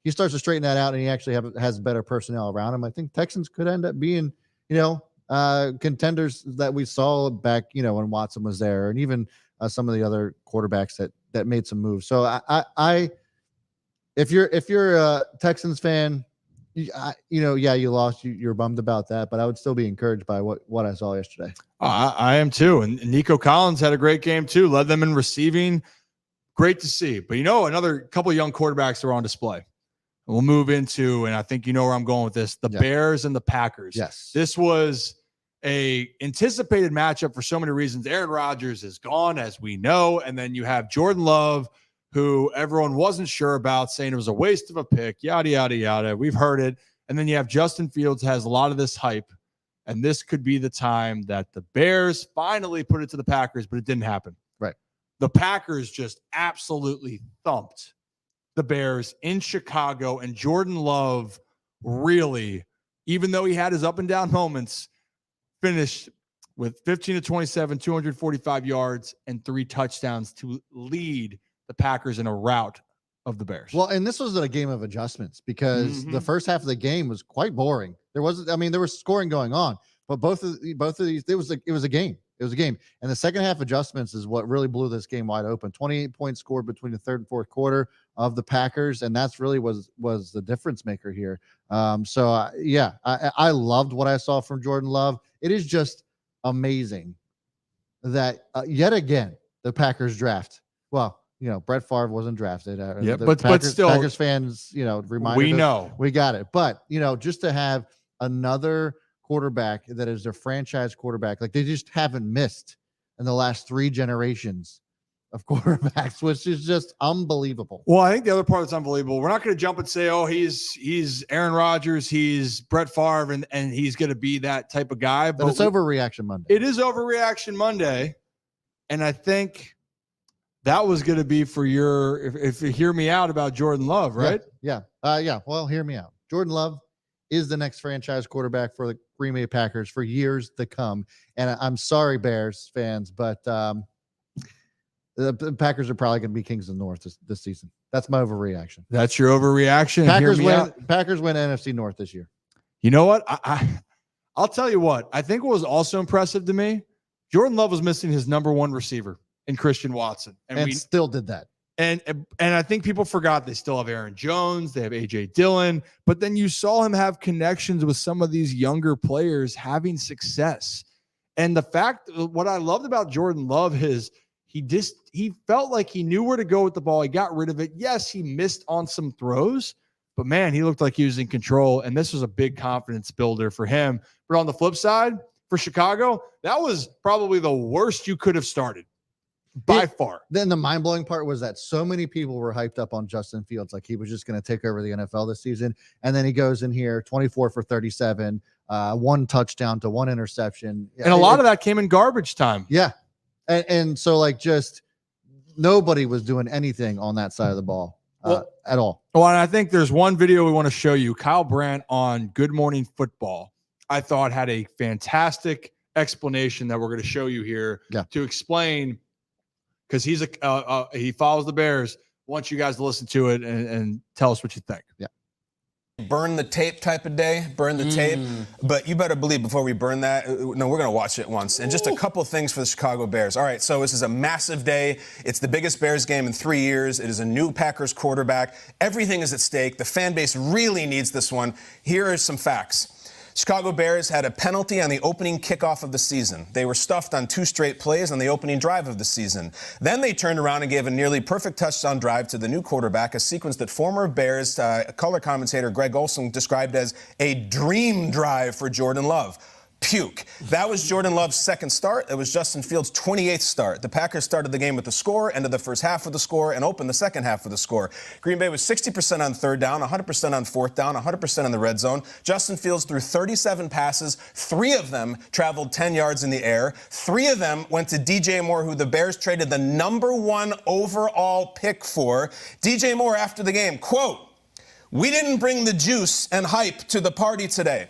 he starts to straighten that out, and he actually has better personnel around him. I think Texans could end up being, contenders that we saw back, when Watson was there, and even some of the other quarterbacks that that made some moves. So if you're a Texans fan, you lost. You're bummed about that, but I would still be encouraged by what I saw yesterday. I am too. And Nico Collins had a great game too. Led them in receiving. Great to see. But another couple of young quarterbacks are on display. We'll move into, and I think you know where I'm going with this, the Bears and the Packers. Yes. This was a anticipated matchup for so many reasons. Aaron Rodgers is gone, as we know. And then you have Jordan Love, who everyone wasn't sure about, saying it was a waste of a pick, yada, yada, yada. We've heard it. And then you have Justin Fields has a lot of this hype. And this could be the time that the Bears finally put it to the Packers, but it didn't happen. Right. The Packers just absolutely thumped the Bears in Chicago. And Jordan Love really, even though he had his up and down moments, finished with 15 to 27, 245 yards, and 3 touchdowns to lead the Packers in a rout of the Bears. Well, and this was a game of adjustments because the first half of the game was quite boring. There was scoring going on, but both of these, it was a game. It was a game. And the second half adjustments is what really blew this game wide open. 28 points scored between the third and fourth quarter of the Packers, and that's really was the difference maker here. I loved what I saw from Jordan Love. It is just amazing that yet again the Packers draft. Well, Brett Favre wasn't drafted. But still, Packers fans, reminded we us, know we got it. But just to have another quarterback that is their franchise quarterback, like they just haven't missed in the last 3 generations of quarterbacks, which is just unbelievable. Well, I think the other part that's unbelievable, we're not going to jump and say, oh, he's Aaron Rodgers, he's Brett Favre, and he's going to be that type of guy. But it's overreaction Monday. It is overreaction Monday. And I think that was going to be for if you hear me out about Jordan Love, right? Yeah. Well, hear me out. Jordan Love is the next franchise quarterback for the Green Bay Packers for years to come. And I'm sorry, Bears fans, but the Packers are probably going to be kings of the North this season. That's my overreaction. That's your overreaction. Packers win NFC North this year. You know what? I'll tell you what. I think what was also impressive to me, Jordan Love was missing his number 1 receiver in Christian Watson. And we still did that. And I think people forgot they still have Aaron Jones, they have AJ Dillon, but then you saw him have connections with some of these younger players having success. And the fact, what I loved about Jordan Love is he felt like he knew where to go with the ball. He got rid of it. Yes, he missed on some throws, but man, he looked like he was in control. And this was a big confidence builder for him. But on the flip side, for Chicago, that was probably the worst you could have started. By far. Then the mind-blowing part was that so many people were hyped up on Justin Fields, like he was just going to take over the NFL this season. And then he goes in here 24 for 37, 1 touchdown to 1 interception. And a lot of that came in garbage time. Yeah. And so just nobody was doing anything on that side of the ball at all. Well, and I think there's one video we want to show you. Kyle Brandt on Good Morning Football, I thought had a fantastic explanation that we're going to show you here to explain, because he follows the Bears. I want you guys to listen to it and tell us what you think. Yeah. Burn the tape type of day, burn the tape. But you better believe before we burn that, no, we're going to watch it once. And just a couple things for the Chicago Bears. All right, so this is a massive day. It's the biggest Bears game in 3 years. It is a new Packers quarterback. Everything is at stake. The fan base really needs this one. Here are some facts. Chicago Bears had a penalty on the opening kickoff of the season. They were stuffed on 2 straight plays on the opening drive of the season. Then they turned around and gave a nearly perfect touchdown drive to the new quarterback, a sequence that former Bears color commentator Greg Olson described as a dream drive for Jordan Love. Puke. That was Jordan Love's second start. It was Justin Fields' 28th start. The Packers started the game with the score, ended the first half with the score, and opened the second half with the score. Green Bay was 60% on third down, 100% on fourth down, 100% in the red zone. Justin Fields threw 37 passes. 3 of them traveled 10 yards in the air. 3 of them went to DJ Moore, who the Bears traded the number 1 overall pick for. DJ Moore, after the game, quote, "We didn't bring the juice and hype to the party today.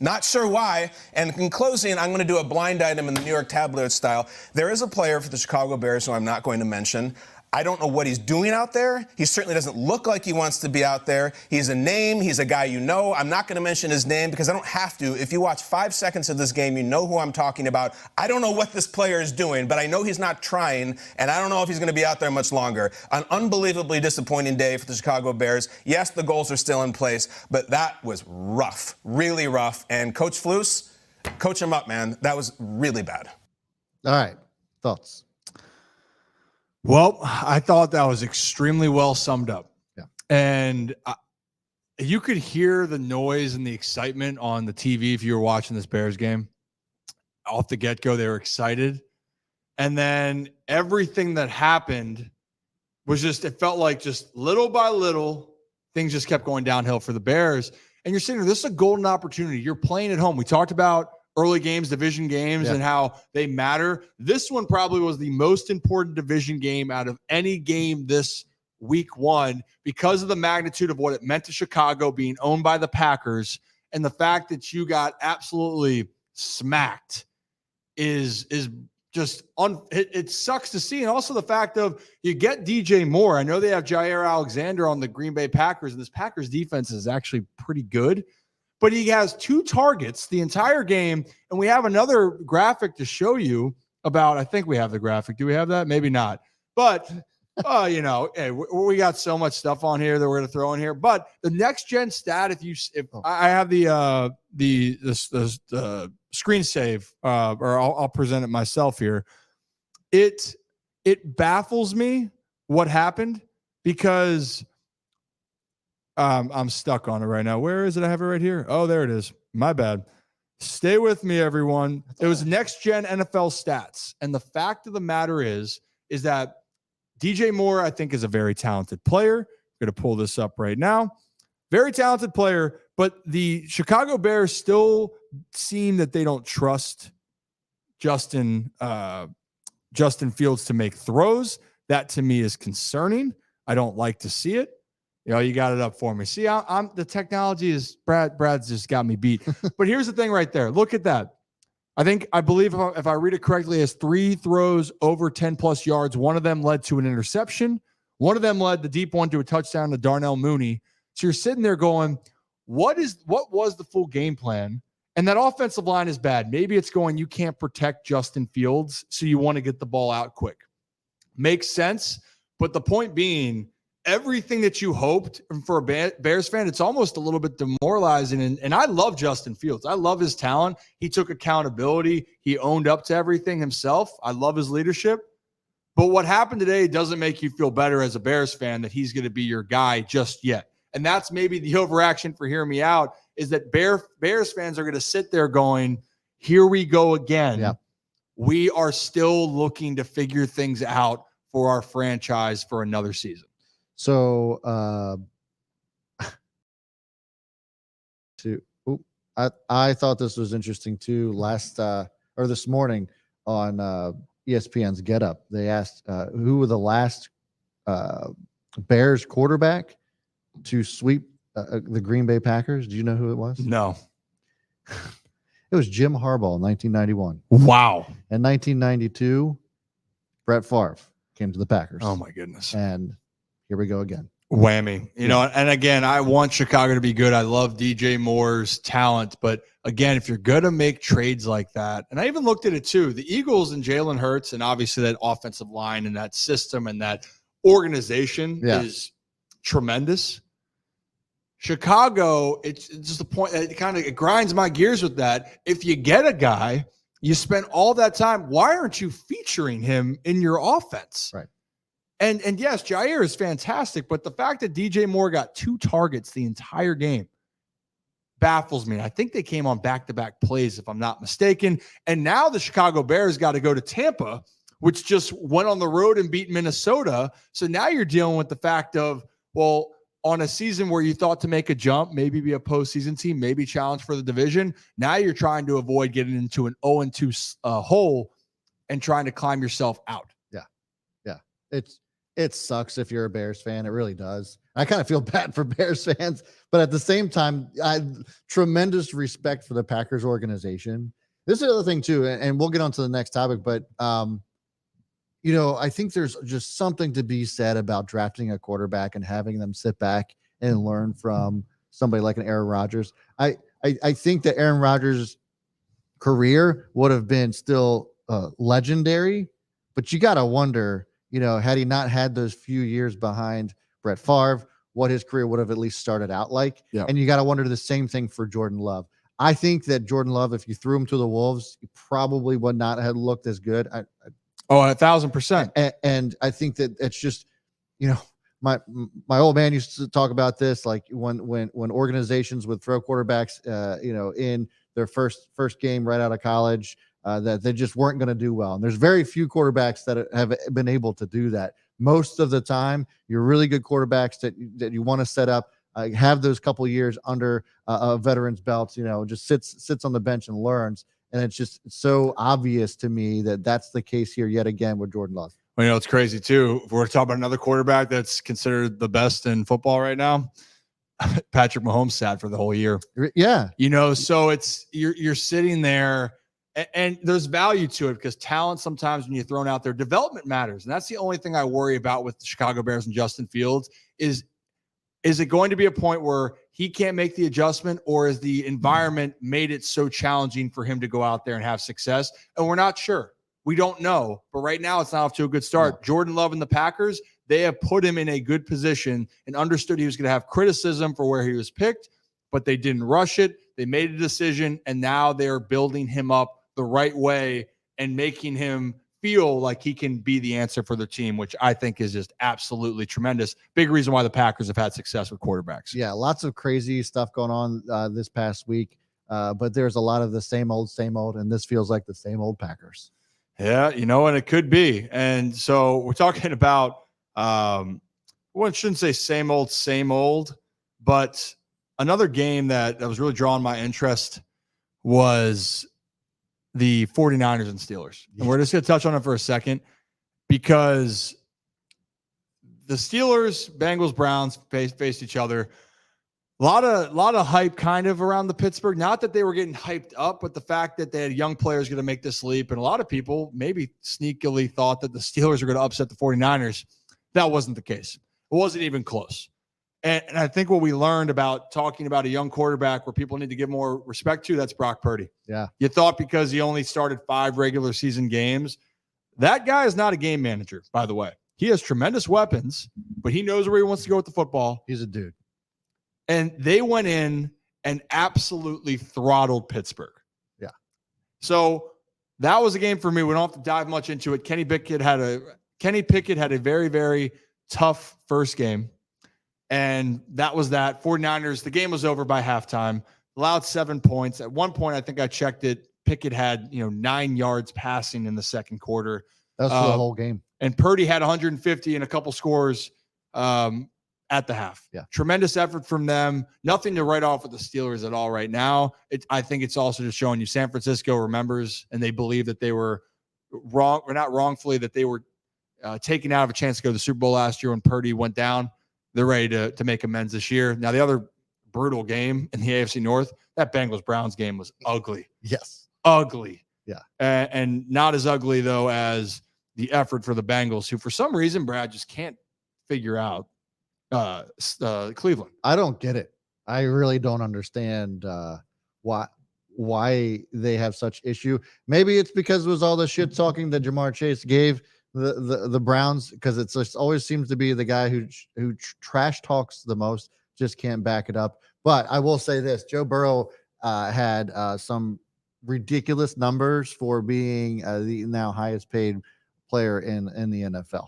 Not sure why." And in closing, I'm going to do a blind item in the New York Tabloid style. There is a player for the Chicago Bears who I'm not going to mention. I don't know what he's doing out there. He certainly doesn't look like he wants to be out there. He's a name. He's a guy you know. I'm not going to mention his name because I don't have to. If you watch 5 seconds of this game, you know who I'm talking about. I don't know what this player is doing, but I know he's not trying, and I don't know if he's going to be out there much longer. An unbelievably disappointing day for the Chicago Bears. Yes, the goals are still in place, but that was rough, really rough. And Coach Flus, coach him up, man. That was really bad. All right. Thoughts? Well, I thought that was extremely well summed up. Yeah. And you could hear the noise and the excitement on the TV if you were watching this Bears game. Off the get-go, they were excited. And then everything that happened was just, it felt like just little by little, things just kept going downhill for the Bears. And you're sitting there, this is a golden opportunity. You're playing at home. We talked about early games, division games, and how they matter. This one probably was the most important division game out of any game this week 1 because of the magnitude of what it meant to Chicago being owned by the Packers, and the fact that you got absolutely smacked is just it sucks to see. And also the fact of you get DJ Moore. I know they have Jair Alexander on the Green Bay Packers, and this Packers defense is actually pretty good. But he has 2 targets the entire game, and we have another graphic to show you about. I think we have the graphic. Do we have that? Maybe not. But, hey, we got so much stuff on here that we're going to throw in here. But the next gen stat, I have the screen save, or I'll present it myself here. It baffles me what happened because. I'm stuck on it right now. Where is it? I have it right here. Oh, there it is. My bad. Stay with me, everyone. It was next gen NFL stats. And the fact of the matter is that DJ Moore, I think, is a very talented player. I'm going to pull this up right now. Very talented player, but the Chicago Bears still seem that they don't trust Justin Fields to make throws. That to me is concerning. I don't like to see it. You got it up for me. See, I'm the technology is Brad's just got me beat. But here's the thing right there. Look at that. I believe if I read it correctly, it has 3 throws over 10 plus yards. One of them led to an interception. One of them led the deep one to a touchdown to Darnell Mooney. So you're sitting there going, what was the full game plan? And that offensive line is bad. Maybe it's going, you can't protect Justin Fields, so you want to get the ball out quick. Makes sense. But the point being, everything that you hoped for a Bears fan, it's almost a little bit demoralizing. And I love Justin Fields. I love his talent. He took accountability. He owned up to everything himself. I love his leadership. But what happened today doesn't make you feel better as a Bears fan that he's going to be your guy just yet. And that's maybe the overreaction for Hear Me Out, is that Bears fans are going to sit there going, here we go again. Yeah. We are still looking to figure things out for our franchise for another season. So, I thought this was interesting too. This morning on ESPN's Get Up, they asked who were the last Bears quarterback to sweep the Green Bay Packers. Do you know who it was? No. It was Jim Harbaugh in 1991. Wow. In 1992, Brett Favre came to the Packers. Oh my goodness. And here we go again. Whammy. And again, I want Chicago to be good. I love DJ Moore's talent. But again, if you're going to make trades like that, and I even looked at it too, the Eagles and Jalen Hurts, and obviously that offensive line and that system and that organization is tremendous. Chicago, it's just the point. It grinds my gears with that. If you get a guy, you spend all that time, why aren't you featuring him in your offense? Right. And yes, Jair is fantastic, but the fact that DJ Moore got 2 targets the entire game baffles me. I think they came on back-to-back plays, if I'm not mistaken. And now the Chicago Bears got to go to Tampa, which just went on the road and beat Minnesota. So now you're dealing with the fact of, well, on a season where you thought to make a jump, maybe be a postseason team, maybe challenge for the division, now you're trying to avoid getting into an 0-2 hole and trying to climb yourself out. Yeah. It sucks if you're a Bears fan. It really does. I kind of feel bad for Bears fans, but at the same time, I tremendous respect for the Packers organization. This is the other thing too, and we'll get on to the next topic, but I think there's just something to be said about drafting a quarterback and having them sit back and learn from somebody like an Aaron Rodgers. I think that Aaron Rodgers' career would have been still legendary, but you got to wonder, had he not had those few years behind Brett Favre, what his career would have at least started out like. Yeah. And you got to wonder the same thing for Jordan Love. I think that Jordan Love, if you threw him to the Wolves, he probably would not have looked as good. 1,000%. And I think that it's just, my old man used to talk about this, like when organizations would throw quarterbacks, in their first game right out of college, that they just weren't going to do well. And there's very few quarterbacks that have been able to do that. Most of the time, you're really good quarterbacks that you want to set up, have those couple years under a veteran's belt, just sits on the bench and learns. And it's just so obvious to me that that's the case here yet again with Jordan Love. Well, it's crazy too. If we're talking about another quarterback that's considered the best in football right now, Patrick Mahomes sat for the whole year. Yeah. So it's you're sitting there and there's value to it because talent sometimes when you're thrown out there, development matters. And that's the only thing I worry about with the Chicago Bears and Justin Fields is it going to be a point where he can't make the adjustment, or is the environment made it so challenging for him to go out there and have success? And we're not sure. We don't know. But right now it's not off to a good start. No. Jordan Love and the Packers, they have put him in a good position and understood he was going to have criticism for where he was picked, but they didn't rush it. They made a decision, and now they're building him up the right way and making him feel like he can be the answer for their team, which I think is just absolutely tremendous. Big reason why the Packers have had success with quarterbacks. Yeah, lots of crazy stuff going on this past week, but there's a lot of the same old, and this feels like the same old Packers. Yeah, and it could be. And so we're talking about, one shouldn't say same old, but another game that was really drawing my interest was the 49ers and Steelers. And we're just going to touch on it for a second because the Steelers, Bengals, Browns faced each other. A lot of hype kind of around the Pittsburgh. Not that they were getting hyped up, but the fact that they had young players going to make this leap. And a lot of people maybe sneakily thought that the Steelers were going to upset the 49ers. That wasn't the case. It wasn't even close. And I think what we learned about talking about a young quarterback where people need to give more respect to, that's Brock Purdy. Yeah. You thought because he only started 5 regular season games, that guy is not a game manager, by the way. He has tremendous weapons, but he knows where he wants to go with the football. He's a dude. And they went in and absolutely throttled Pittsburgh. Yeah. So that was a game for me. We don't have to dive much into it. Kenny Pickett had a very, very tough first game. And that was that. 49ers, the game was over by halftime, allowed 7 points. At one point, I think I checked it, Pickett had 9 yards passing in the second quarter. That's for the whole game. And Purdy had 150 and a couple scores at the half. Yeah. Tremendous effort from them. Nothing to write off with the Steelers at all right now. I think it's also just showing you San Francisco remembers and they believe that they were wrong, or not wrongfully, that they were taken out of a chance to go to the Super Bowl last year when Purdy went down. They're ready to make amends this year. Now, the other brutal game in the AFC North, that Bengals-Browns game was ugly. Yes. Ugly. Yeah. And not as ugly, though, as the effort for the Bengals, who for some reason, Brad, just can't figure out Cleveland. I don't get it. I really don't understand why they have such issue. Maybe it's because it was all the shit talking that Jamar Chase gave the Browns, because it just always seems to be the guy who trash talks the most, just can't back it up. But I will say this: Joe Burrow had some ridiculous numbers for being the now highest paid player in the NFL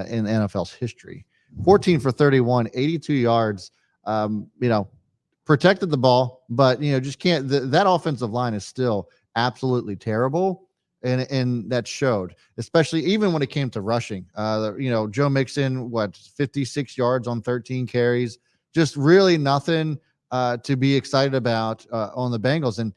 in NFL's history. 14 for 31, 82 yards. Protected the ball, but just can't. That offensive line is still absolutely terrible. And that showed, especially even when it came to rushing. Joe Mixon, 56 yards on 13 carries, just really nothing to be excited about on the Bengals. And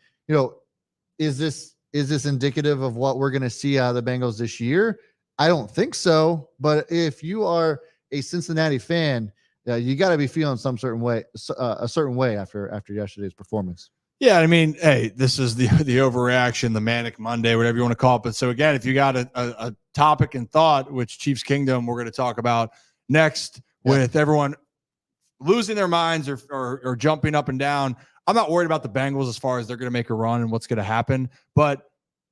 is this indicative of what we're going to see out of the Bengals this year? I don't think so. But if you are a Cincinnati fan, you got to be feeling a certain way after yesterday's performance. Yeah, I mean, hey, this is the overreaction, the manic Monday, whatever you want to call it. But so again, if you got a topic in thought, which Chiefs Kingdom we're going to talk about next, with everyone losing their minds or jumping up and down, I'm not worried about the Bengals as far as they're going to make a run and what's going to happen. But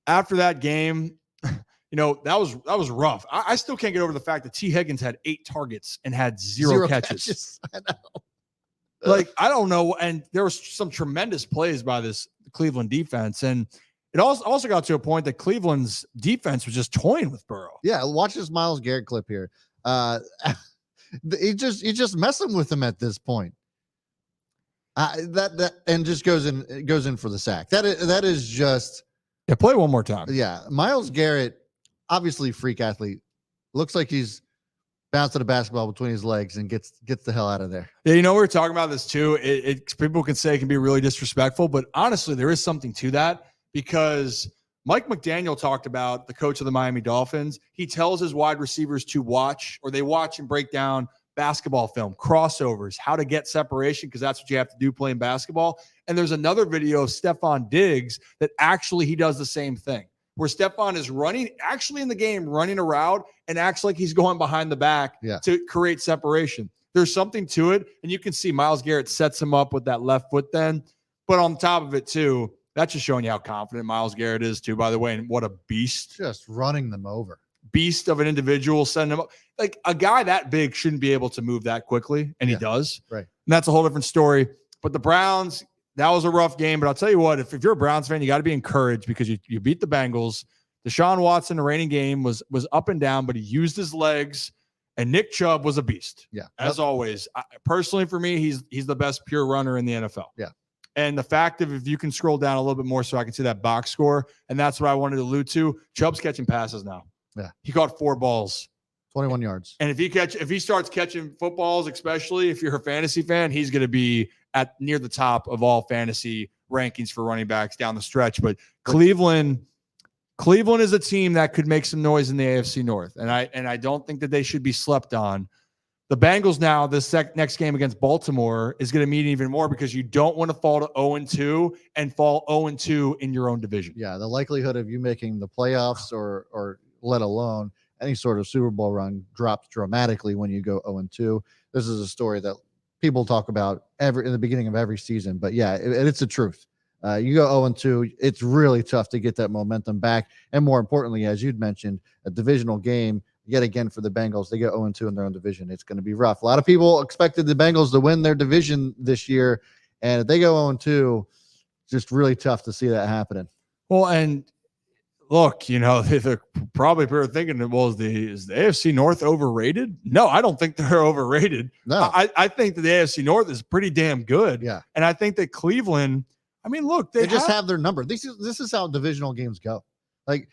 after that game, that was rough. I still can't get over the fact that T. Higgins had 8 targets and had zero catches. I know. Like, I don't know. And there was some tremendous plays by this Cleveland defense. And it also got to a point that Cleveland's defense was just toying with Burrow. Yeah. Watch this Myles Garrett clip here. He just messing with him at this point. And just goes in for the sack. That is just. Yeah. Play one more time. Yeah. Myles Garrett, obviously freak athlete, looks like he's bouncing the basketball between his legs and gets the hell out of there. Yeah, we were talking about this too. People can say it can be really disrespectful, but honestly, there is something to that, because Mike McDaniel talked about, the coach of the Miami Dolphins. He tells his wide receivers to watch and break down basketball film, crossovers, how to get separation, because that's what you have to do playing basketball. And there's another video of Stephon Diggs that actually he does the same thing, where Stephon is running a route and acts like he's going behind the back to create separation. There's something to it. And you can see Myles Garrett sets him up with that left foot then. But on top of it too, that's just showing you how confident Myles Garrett is too, by the way. And what a beast. Just running them over. Beast of an individual, sending him up. Like, a guy that big shouldn't be able to move that quickly. And he does. Right. And that's a whole different story. But the Browns, that was a rough game, but I'll tell you what, if you're a Browns fan, you got to be encouraged, because you beat the Bengals. Deshaun Watson, the reigning game, was up and down, but he used his legs, and Nick Chubb was a beast. Yeah. As always. Personally, for me, he's the best pure runner in the NFL. Yeah. And the fact of, if you can scroll down a little bit more so I can see that box score, and that's what I wanted to allude to, Chubb's catching passes now. Yeah. He caught 4 balls. 21 yards. And if he starts catching footballs, especially if you're a fantasy fan, he's going to be at near the top of all fantasy rankings for running backs down the stretch. But Cleveland is a team that could make some noise in the AFC North. And I don't think that they should be slept on. The Bengals now, this next game against Baltimore, is going to mean even more, because you don't want to fall to 0-2 and fall 0-2 in your own division. Yeah. The likelihood of you making the playoffs or let alone any sort of Super Bowl run drops dramatically when you go 0-2. This is a story that people talk about in the beginning of every season, but yeah, it's the truth. You go 0-2, it's really tough to get that momentum back. And more importantly, as you'd mentioned, a divisional game, yet again for the Bengals, they go 0-2 in their own division. It's going to be rough. A lot of people expected the Bengals to win their division this year, and if they go 0-2, just really tough to see that happening. Well, and look, they're probably thinking, well, is the AFC North overrated? No, I don't think they're overrated. No, I think that the AFC North is pretty damn good. Yeah. And I think that Cleveland, I mean, look, they just have their number. This is how divisional games go, like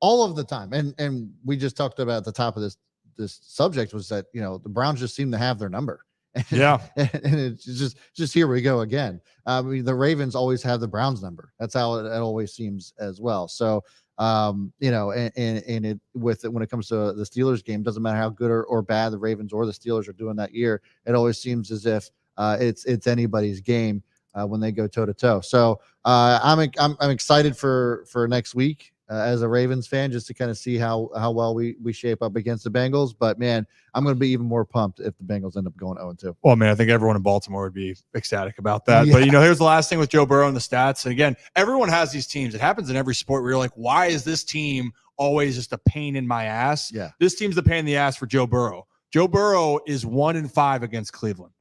all of the time. And we just talked about at the top of this subject was that, the Browns just seem to have their number. Yeah. And it's just here we go again. I mean, the Ravens always have the Browns number. That's how it always seems as well. So, when it comes to the Steelers game, doesn't matter how good or bad the Ravens or the Steelers are doing that year. It always seems as if it's anybody's game when they go toe to toe. So I'm excited for next week as a Ravens fan, just to kind of see how well we shape up against the Bengals. But man, I'm going to be even more pumped if the Bengals end up going 0-2. Well, man, I think everyone in Baltimore would be ecstatic about that. Yeah. But here's the last thing with Joe Burrow and the stats. And again, everyone has these teams. It happens in every sport where you're like, why is this team always just a pain in my ass? Yeah. This team's the pain in the ass for Joe Burrow. Joe Burrow is 1-5 against Cleveland.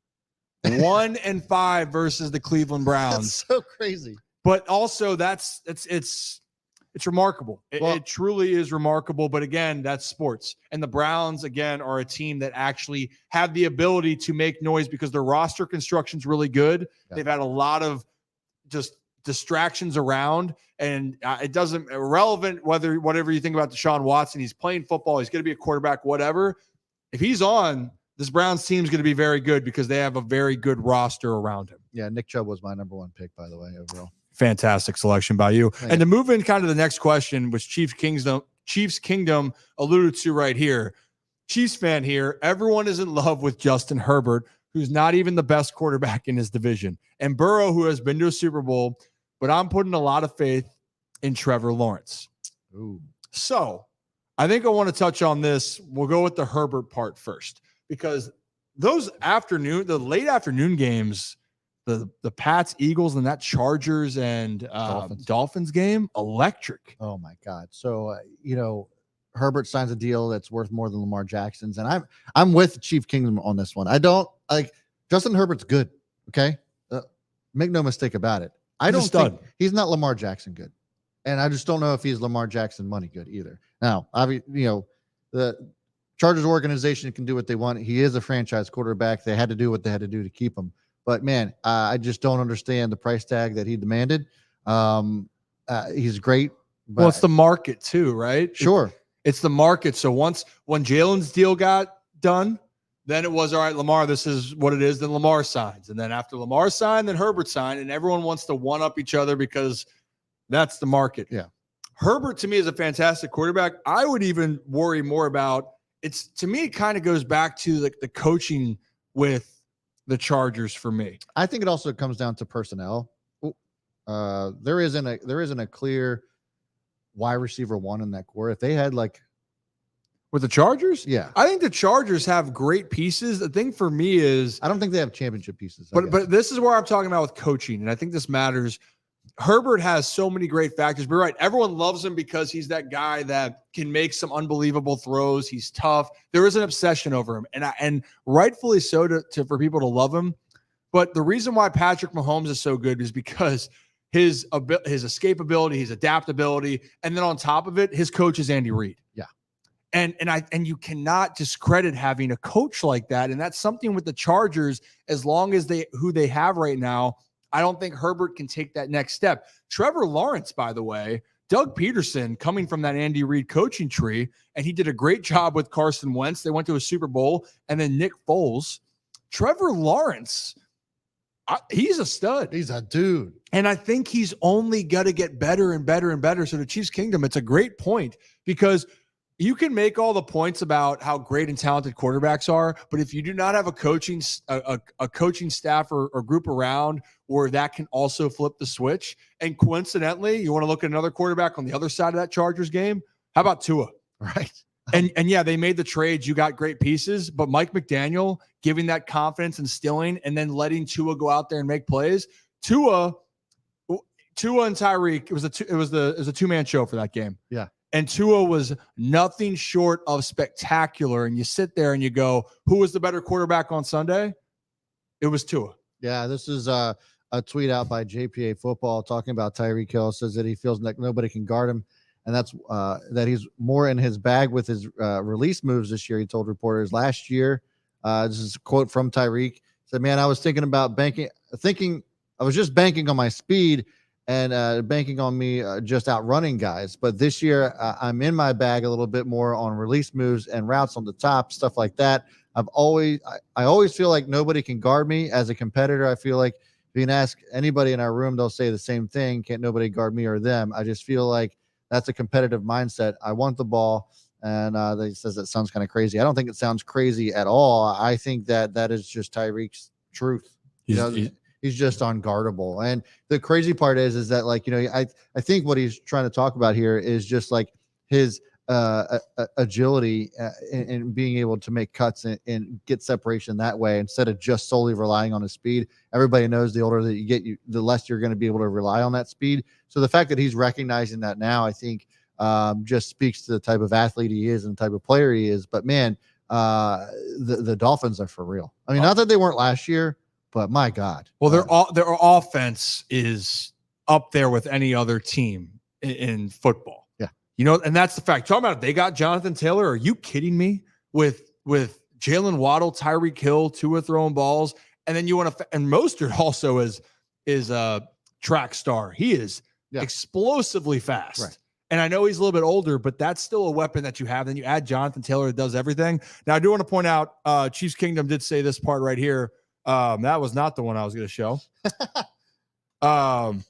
1-5 versus the Cleveland Browns. That's so crazy. But also it's remarkable. It truly is remarkable. But again, that's sports. And the Browns, again, are a team that actually have the ability to make noise because their roster construction is really good. Yeah. They've had a lot of just distractions around, and it doesn't irrelevant whatever you think about Deshaun Watson. He's playing football. He's going to be a quarterback, whatever. If he's on, this Browns team is going to be very good because they have a very good roster around him. Yeah, Nick Chubb was my number 1 pick, by the way, overall. Fantastic selection by you. And to move in kind of the next question, which Chiefs Kingdom alluded to right here. Chiefs fan here. Everyone is in love with Justin Herbert, who's not even the best quarterback in his division. And Burrow, who has been to a Super Bowl, but I'm putting a lot of faith in Trevor Lawrence. Ooh. So I think I want to touch on this. We'll go with the Herbert part first, because the late afternoon games, the Pats, Eagles, and that Chargers and Dolphins game, electric. Oh my God. So, Herbert signs a deal that's worth more than Lamar Jackson's. And I'm with Chief Kingdom on this one. I don't like Justin Herbert's good. Okay. Make no mistake about it. I don't think he's not Lamar Jackson good. And I just don't know if he's Lamar Jackson money good either. Now, the Chargers organization can do what they want. He is a franchise quarterback. They had to do what they had to do to keep him. But man, I just don't understand the price tag that he demanded. He's great. But It's the market too, right? Sure. It's the market. So when Jalen's deal got done, then it was, all right, Lamar, this is what it is. Then Lamar signs. And then after Lamar signed, then Herbert signed. And everyone wants to one-up each other because that's the market. Yeah. Herbert, to me, is a fantastic quarterback. I would even worry more about to me, it kind of goes back to the coaching with the Chargers for me. I think it also comes down to personnel. There isn't a clear wide receiver one in that core. If they had with the Chargers, yeah, I think the Chargers have great pieces. The thing for me is I don't think they have championship pieces. But this is where I'm talking about with coaching, and I think this matters. Herbert has so many great factors. But right, everyone loves him because he's that guy that can make some unbelievable throws. He's tough. There is an obsession over him, and rightfully so for people to love him. But the reason why Patrick Mahomes is so good is because his escapability, his adaptability, and then on top of it, his coach is Andy Reid. Yeah. And you cannot discredit having a coach like that. And that's something with the Chargers, as long as who they have right now, I don't think Herbert can take that next step. Trevor Lawrence, by the way, Doug Peterson coming from that Andy Reid coaching tree, and he did a great job with Carson Wentz. They went to a Super Bowl, and then Nick Foles. Trevor Lawrence, he's a stud. He's a dude. And I think he's only got to get better and better and better. So the Chiefs Kingdom, it's a great point, because you can make all the points about how great and talented quarterbacks are, but if you do not have a coaching staff or group around where that can also flip the switch, and coincidentally, you want to look at another quarterback on the other side of that Chargers game, how about Tua? Right. And yeah, they made the trades. You got great pieces, but Mike McDaniel giving that confidence, instilling, and then letting Tua go out there and make plays. Tua and Tyreek, it was a two-man show for that game. Yeah. And Tua was nothing short of spectacular. And you sit there and you go, who was the better quarterback on Sunday? It was Tua. Yeah, this is a tweet out by JPA Football talking about Tyreek Hill. Says that he feels like nobody can guard him, and that's that he's more in his bag with his release moves this year. He told reporters last year. This is a quote from Tyreek. Said, "Man, I was thinking about I was just banking on my speed and banking on me just outrunning guys. But this year, I'm in my bag a little bit more on release moves and routes on the top, stuff like that. I always feel like nobody can guard me as a competitor. I feel like if you can ask anybody in our room, they'll say the same thing. Can't nobody guard me or them. I just feel like that's a competitive mindset. I want the ball." And he says that sounds kind of crazy. I don't think it sounds crazy at all. I think that is just Tyreek's truth. He's just unguardable. And the crazy part is that, like, I think what he's trying to talk about here is just like his agility and being able to make cuts and get separation that way, instead of just solely relying on his speed. Everybody knows the older that you get, the less you're going to be able to rely on that speed. So the fact that he's recognizing that now, I think just speaks to the type of athlete he is and the type of player he is. But man, the Dolphins are for real. I mean, not that they weren't last year, but my God. Well, their offense is up there with any other team in football. Yeah. And that's the fact. Talking about it, they got Jonathan Taylor. Are you kidding me? With Jalen Waddle, Tyreek Hill, Tua throwing balls, and then you want to, and Mostert also is a track star. He is explosively fast. Right. And I know he's a little bit older, but that's still a weapon that you have. Then you add Jonathan Taylor that does everything. Now, I do want to point out, Chiefs Kingdom did say this part right here. That was not the one I was going to show. Well,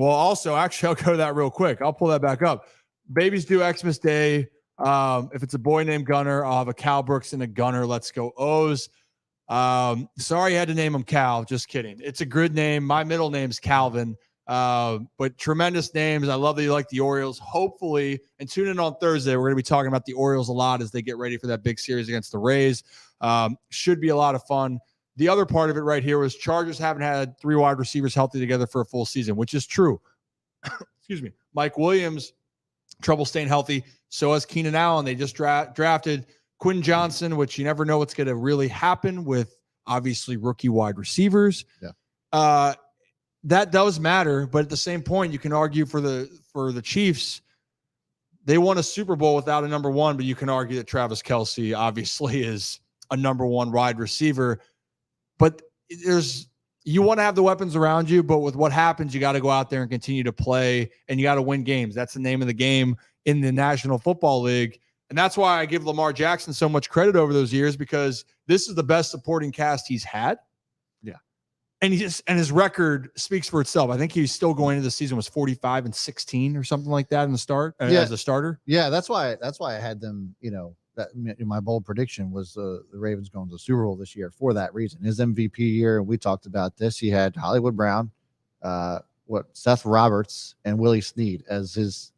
also, actually, I'll go to that real quick. I'll pull that back up. Babies due Xmas Day. If it's a boy named Gunner, I'll have a Cal Brooks and a Gunner. Let's go O's. Sorry I had to name him Cal. Just kidding. It's a good name. My middle name's Calvin. But tremendous names. I love that you like the Orioles. Hopefully, and tune in on Thursday. We're going to be talking about the Orioles a lot as they get ready for that big series against the Rays. Should be a lot of fun. The other part of it right here was Chargers haven't had 3 wide receivers healthy together for a full season, which is true. Excuse me. Mike Williams, trouble staying healthy. So has Keenan Allen. They just drafted Quinn Johnson, which you never know what's going to really happen with obviously rookie wide receivers. Yeah. That does matter, but at the same point, you can argue for the Chiefs. They won a Super Bowl without a number one, but you can argue that Travis Kelce obviously is a number one wide receiver. But you want to have the weapons around you, but with what happens, you got to go out there and continue to play, and you got to win games. That's the name of the game in the National Football League. And that's why I give Lamar Jackson so much credit over those years, because this is the best supporting cast he's had. Yeah. And his record speaks for itself. I think he's still going into the season was 45-16 or something like that in the start as a starter. Yeah. That's why I had them, that my bold prediction was the Ravens going to the Super Bowl this year for that reason. His MVP year, and we talked about this. He had Hollywood Brown, Seth Roberts, and Willie Snead as his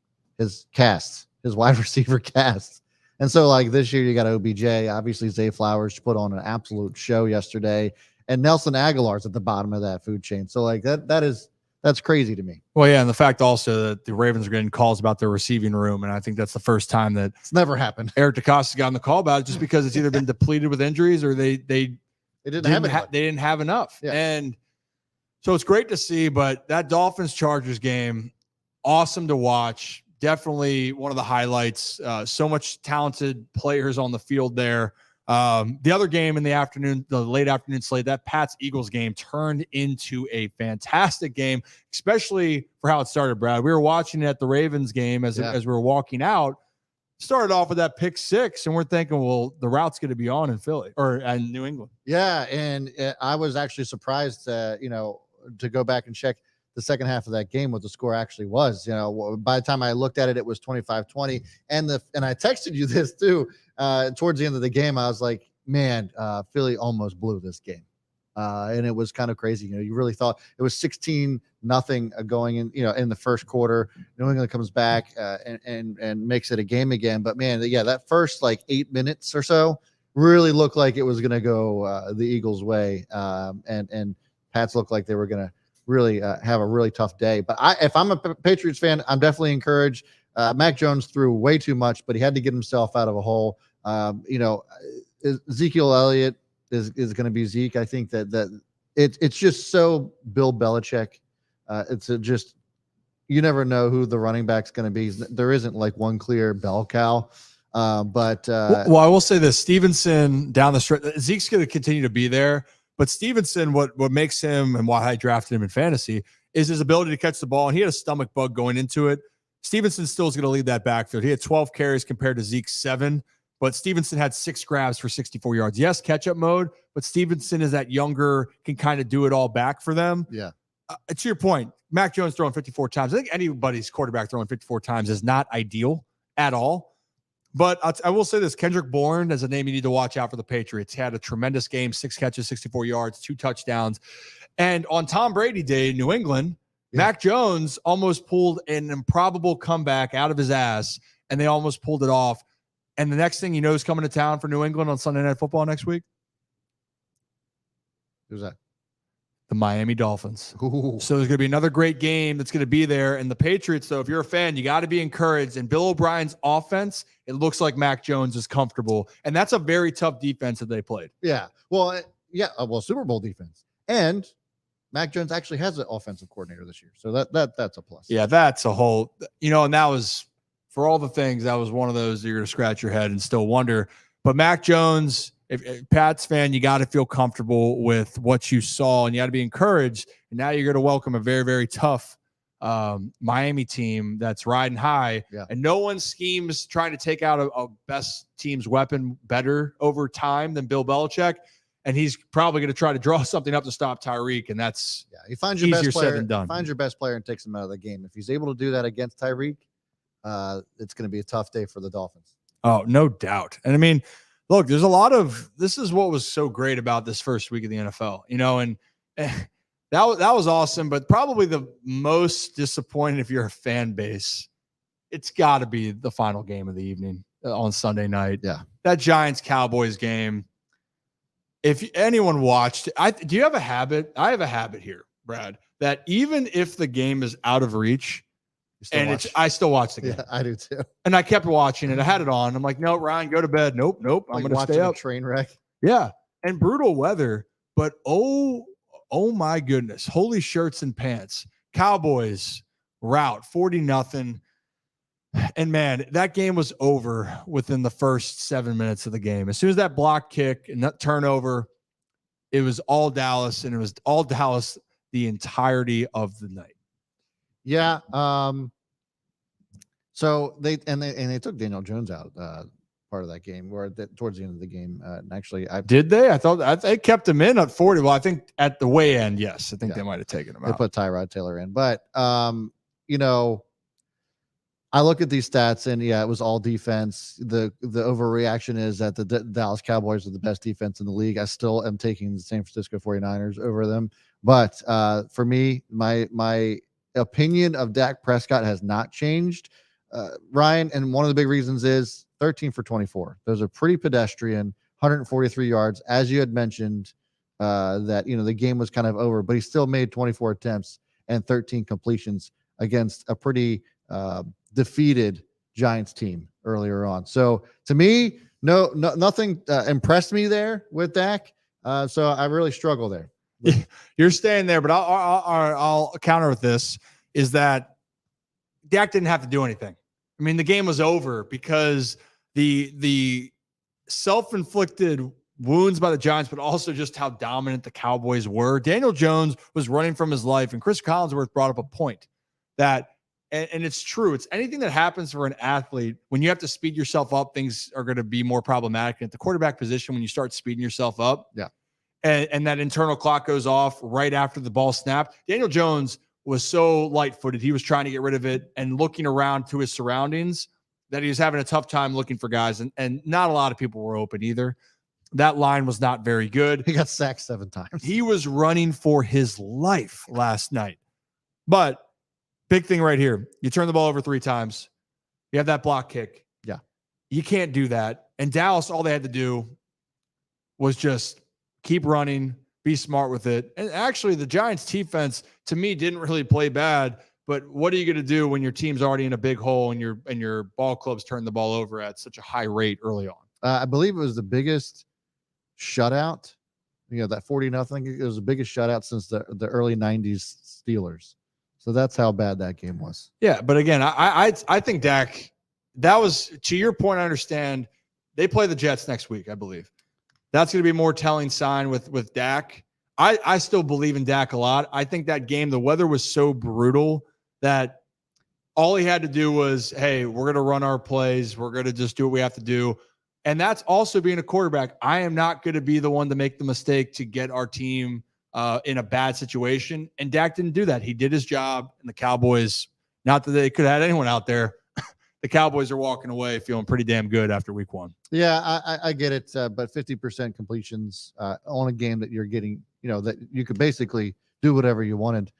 cast, his wide receiver cast. And so, like, this year you got OBJ, obviously Zay Flowers put on an absolute show yesterday, and Nelson Aguilar's at the bottom of that food chain. So, like, that's crazy to me. Well, yeah, and the fact also that the Ravens are getting calls about their receiving room, and I think that's the first time that it's never happened. Eric DeCosta got on the call about it, just because it's either been depleted with injuries or they didn't have enough. Yeah. And so it's great to see, but that Dolphins-Chargers game, awesome to watch. Definitely one of the highlights. So much talented players on the field there. The other game in the afternoon, the late afternoon slate, that Pats-Eagles game turned into a fantastic game, especially for how it started, Brad. We were watching it at the Ravens game as we were walking out. Started off with that pick six, and we're thinking, well, the route's going to be on in Philly or in New England. Yeah, and I was actually surprised, to go back and check the second half of that game, what the score actually was. By the time I looked at it, it was 25-20. And I texted you this too. Towards the end of the game, I was like, man, Philly almost blew this game. And it was kind of crazy. You really thought it was 16-0 going in the first quarter. New England comes back and makes it a game again. But man, that first 8 minutes or so really looked like it was going to go the Eagles' way. And Pats looked like they were going to really have a really tough day. But if I'm a Patriots fan, I'm definitely encouraged. Mac Jones threw way too much, but he had to get himself out of a hole. Ezekiel Elliott is going to be Zeke. I think that it's just so Bill Belichick. It's just, you never know who the running back's going to be. There isn't one clear bell cow. But I will say this: Stevenson down the stretch, Zeke's going to continue to be there. But Stevenson, what makes him and why I drafted him in fantasy is his ability to catch the ball. And he had a stomach bug going into it. Stevenson still is going to lead that backfield. He had 12 carries compared to Zeke's 7, but Stevenson had 6 grabs for 64 yards. Yes, catch-up mode, but Stevenson is that younger, can kind of do it all back for them. Yeah. To your point, Mac Jones throwing 54 times. I think anybody's quarterback throwing 54 times is not ideal at all. But I will say this, Kendrick Bourne is a name you need to watch out for the Patriots. He had a tremendous game, 6 catches, 64 yards, 2 touchdowns. And on Tom Brady Day in New England, Mac Jones almost pulled an improbable comeback out of his ass, and they almost pulled it off. And the next thing you know is coming to town for New England on Sunday Night Football next week. Who's that? The Miami Dolphins. Ooh. So there's going to be another great game that's going to be there. And the Patriots, though, if you're a fan, you got to be encouraged. And Bill O'Brien's offense, it looks like Mac Jones is comfortable. And that's a very tough defense that they played. Yeah. Well, Super Bowl defense. And Mac Jones actually has an offensive coordinator this year. So that's a plus. Yeah, that's a whole, and that was, for all the things, that was one of those that you're going to scratch your head and still wonder. But Mac Jones, if Pats fan, you got to feel comfortable with what you saw, and you got to be encouraged. And now you're going to welcome a very, very tough Miami team that's riding high. Yeah. And no one schemes trying to take out a best team's weapon better over time than Bill Belichick. And he's probably going to try to draw something up to stop Tyreek, and that's he finds your easier best player, said than done. Finds your best player and takes him out of the game. If he's able to do that against Tyreek, it's going to be a tough day for the Dolphins. Oh, no doubt. And I mean, look, there's a lot of, this is what was so great about this first week of the NFL, and that was awesome. But probably the most disappointing, if you're a fan base, it's got to be the final game of the evening on Sunday night. Yeah, that Giants-Cowboys game. If anyone watched, do you have a habit? I have a habit here, Brad, that even if the game is out of reach, I still watch the game. Yeah, I do too. And I kept watching it. I had it on. I'm like, no, Ryan, go to bed. Nope. I'm going to stay up. Train wreck. Yeah, and brutal weather, but oh my goodness, holy shirts and pants. Cowboys rout 40-0. And man, that game was over within the first 7 minutes of the game. As soon as that block kick and that turnover, it was all Dallas, and it was all Dallas the entirety of the night. Yeah. So they took Daniel Jones out part of that game, or towards the end of the game. And actually, did they? I thought they kept him in at 40. Well, I think at the way end, yes, I think they might have taken him out. They put Tyrod Taylor in, but I look at these stats, and it was all defense. The overreaction is that the Dallas Cowboys are the best defense in the league. I still am taking the San Francisco 49ers over them. But for me, my opinion of Dak Prescott has not changed, Ryan. And one of the big reasons is 13 for 24. Those are pretty pedestrian, 143 yards. As you had mentioned, that the game was kind of over, but he still made 24 attempts and 13 completions against a pretty defeated Giants team earlier on. So to me, nothing impressed me there with Dak. So I really struggle there. You're staying there, but I'll counter with this: is that Dak didn't have to do anything. I mean, the game was over because the self-inflicted wounds by the Giants, but also just how dominant the Cowboys were. Daniel Jones was running from his life, and Chris Collinsworth brought up a point that. And it's true. It's anything that happens for an athlete when you have to speed yourself up, things are going to be more problematic. And at the quarterback position, when you start speeding yourself up, and that internal clock goes off right after the ball snapped. Daniel Jones was so light-footed. He was trying to get rid of it and looking around to his surroundings that he was having a tough time looking for guys. And not a lot of people were open either. That line was not very good. He got sacked 7 times. He was running for his life last night. But big thing right here. You turn the ball over 3 times. You have that block kick. Yeah. You can't do that. And Dallas, all they had to do was just keep running, be smart with it. And actually, the Giants defense, to me, didn't really play bad. But what are you going to do when your team's already in a big hole and your ball clubs turn the ball over at such a high rate early on? I believe it was the biggest shutout. That 40-0. It was the biggest shutout since the early 90s Steelers. So that's how bad that game was. Yeah, but again, I think Dak, that was, to your point, I understand. They play the Jets next week, I believe. That's going to be a more telling sign with Dak. I still believe in Dak a lot. I think that game, the weather was so brutal that all he had to do was, hey, we're going to run our plays. We're going to just do what we have to do. And that's also being a quarterback. I am not going to be the one to make the mistake to get our team in a bad situation. And Dak didn't do that. He did his job, and the Cowboys, not that they could have had anyone out there, the Cowboys are walking away feeling pretty damn good after week 1. Yeah, I get it. But 50% completions on a game that you're getting, that you could basically do whatever you wanted.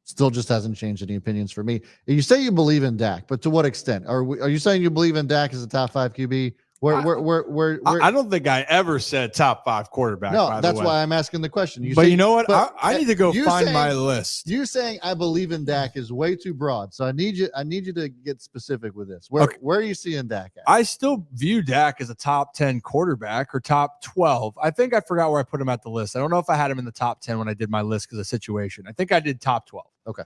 Still just hasn't changed any opinions for me. You say you believe in Dak, but to what extent? Are you saying you believe in Dak as a top 5 QB? I don't think I ever said top 5 quarterback. No, that's why I'm asking the question. You know what? I need to go find my list. You saying I believe in Dak is way too broad. So I need you to get specific with this. Where are you seeing Dak at? I still view Dak as a top 10 quarterback or top 12. I think I forgot where I put him at the list. I don't know if I had him in the top 10 when I did my list because of situation. I think I did top 12. Okay.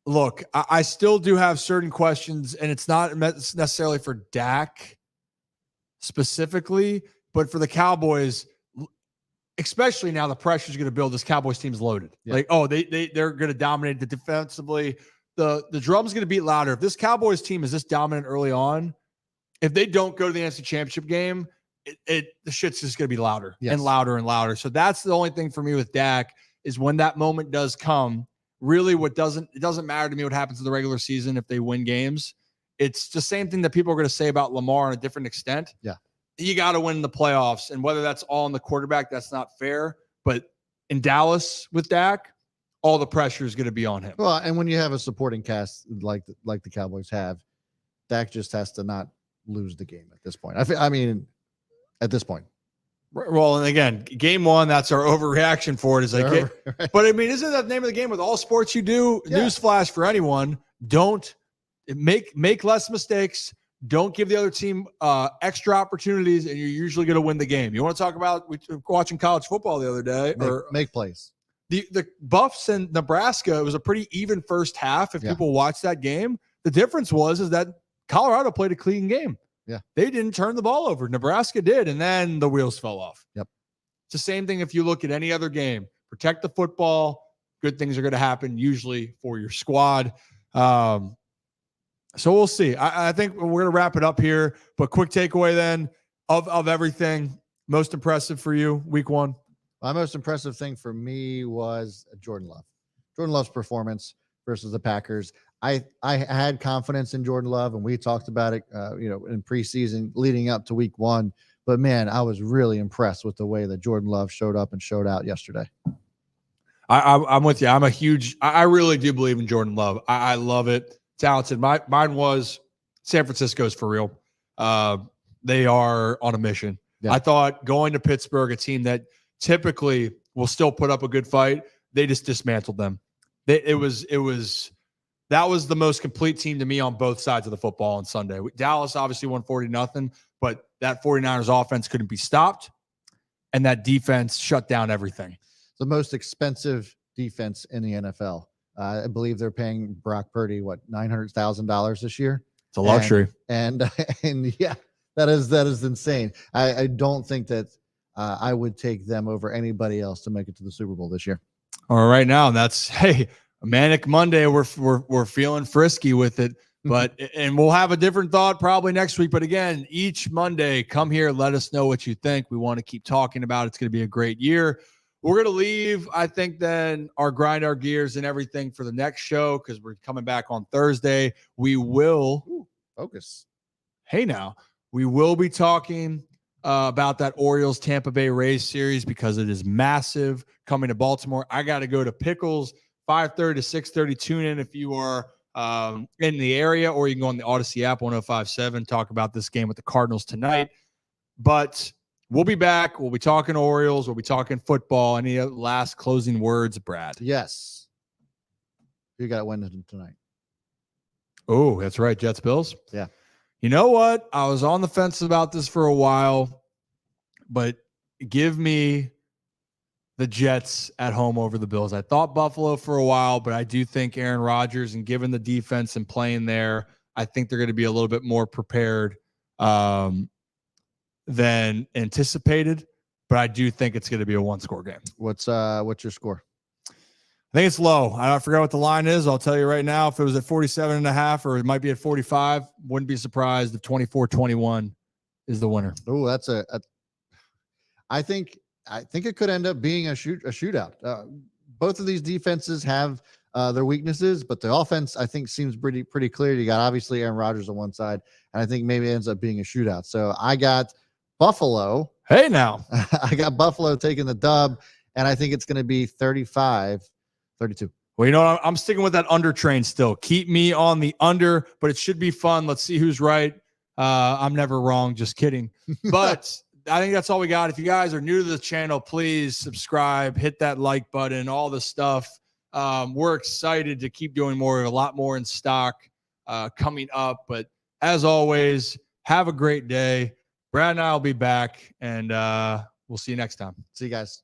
Look, I still do have certain questions, and it's not necessarily for Dak specifically, but for the Cowboys, especially now the pressure is going to build. This Cowboys team's loaded. Yeah. They're going to dominate the defensively. The drum's going to beat louder. If this Cowboys team is this dominant early on, if they don't go to the NFC Championship game, the shit's just going to be louder and louder and louder. So that's the only thing for me with Dak is when that moment does come. Really, it doesn't matter to me what happens in the regular season if they win games. It's the same thing that people are going to say about Lamar on a different extent. Yeah. you got to win the playoffs. And whether that's all on the quarterback, that's not fair. But in Dallas with Dak, all the pressure is going to be on him. Well, and when you have a supporting cast like the Cowboys have, Dak just has to not lose the game at this point. I mean, at this point. Well, and again, game one, that's our overreaction for it. Is like, Right. But I mean, isn't that the name of the game with all sports you do? Yeah. Newsflash for anyone: don't make less mistakes. Don't give the other team extra opportunities, and you're usually going to win the game. You want to talk about we were watching college football the other day, Make plays. The Buffs and Nebraska. It was a pretty even first half. If people watched that game, the difference is that Colorado played a clean game. Yeah. They didn't turn the ball over. Nebraska did, and then the wheels fell off. Yep. It's the same thing if you look at any other game. Protect the football. Good things are going to happen usually for your squad. So we'll see. I think we're going to wrap it up here. But quick takeaway then of everything. Most impressive for you, week one? My most impressive thing for me was Jordan Love. Jordan Love's performance versus the Packers. I had confidence in Jordan Love, and we talked about it, in preseason leading up to week one. But man, I was really impressed with the way that Jordan Love showed up and showed out yesterday. I'm with you. I really do believe in Jordan Love. I love it. Talented. Mine was San Francisco's for real. They are on a mission. Yeah. I thought going to Pittsburgh, a team that typically will still put up a good fight, they just dismantled them. That was the most complete team to me on both sides of the football on Sunday. Dallas obviously won 40-0, but that 49ers offense couldn't be stopped, and that defense shut down everything. The most expensive defense in the NFL. I believe they're paying Brock Purdy $900,000 this year. It's a luxury, and yeah, that is insane. I don't think that I would take them over anybody else to make it to the Super Bowl this year. All right, now that's a manic Monday. We're feeling frisky with it, but and we'll have a different thought probably next week. But again, each Monday, come here, let us know what you think. We want to keep talking about it. It's going to be a great year. We're going to leave, I think, then grind our gears and everything for the next show because we're coming back on Thursday. We will focus. Hey, now we will be talking about that Orioles Tampa Bay Rays series because it is massive coming to Baltimore. I got to go to Pickles 5:30 to 6:30. Tune in if you are in the area, or you can go on the Odyssey app 105.7. Talk about this game with the Cardinals tonight. But we'll be back. We'll be talking Orioles. We'll be talking football. Any last closing words, Brad? Yes. You got Wednesday tonight. Oh, that's right. Jets Bills. Yeah. You know what? I was on the fence about this for a while, but give me the Jets at home over the Bills. I thought Buffalo for a while, but I do think Aaron Rodgers, and given the defense and playing there, I think they're going to be a little bit more prepared than anticipated. But I do think it's going to be a one-score game. What's your score? I think it's low. I forgot what the line is. I'll tell you right now. If it was at 47.5 or it might be at 45, wouldn't be surprised if 24-21 is the winner. Oh, that's I think it could end up being a shootout. Both of these defenses have their weaknesses, but the offense I think seems pretty clear. You got obviously Aaron Rodgers on one side, and I think maybe it ends up being a shootout. So I got Buffalo. Hey, now I got Buffalo taking the dub, and I think it's going to be 35-32. Well, you know what? I'm sticking with that under train still. Keep me on the under, but it should be fun. Let's see who's right. I'm never wrong. Just kidding. But I think that's all we got. If you guys are new to the channel, please subscribe, hit that like button, all the stuff. We're excited to keep doing more, a lot more in stock coming up. But as always, have a great day. Brad and I will be back, and we'll see you next time. See you guys.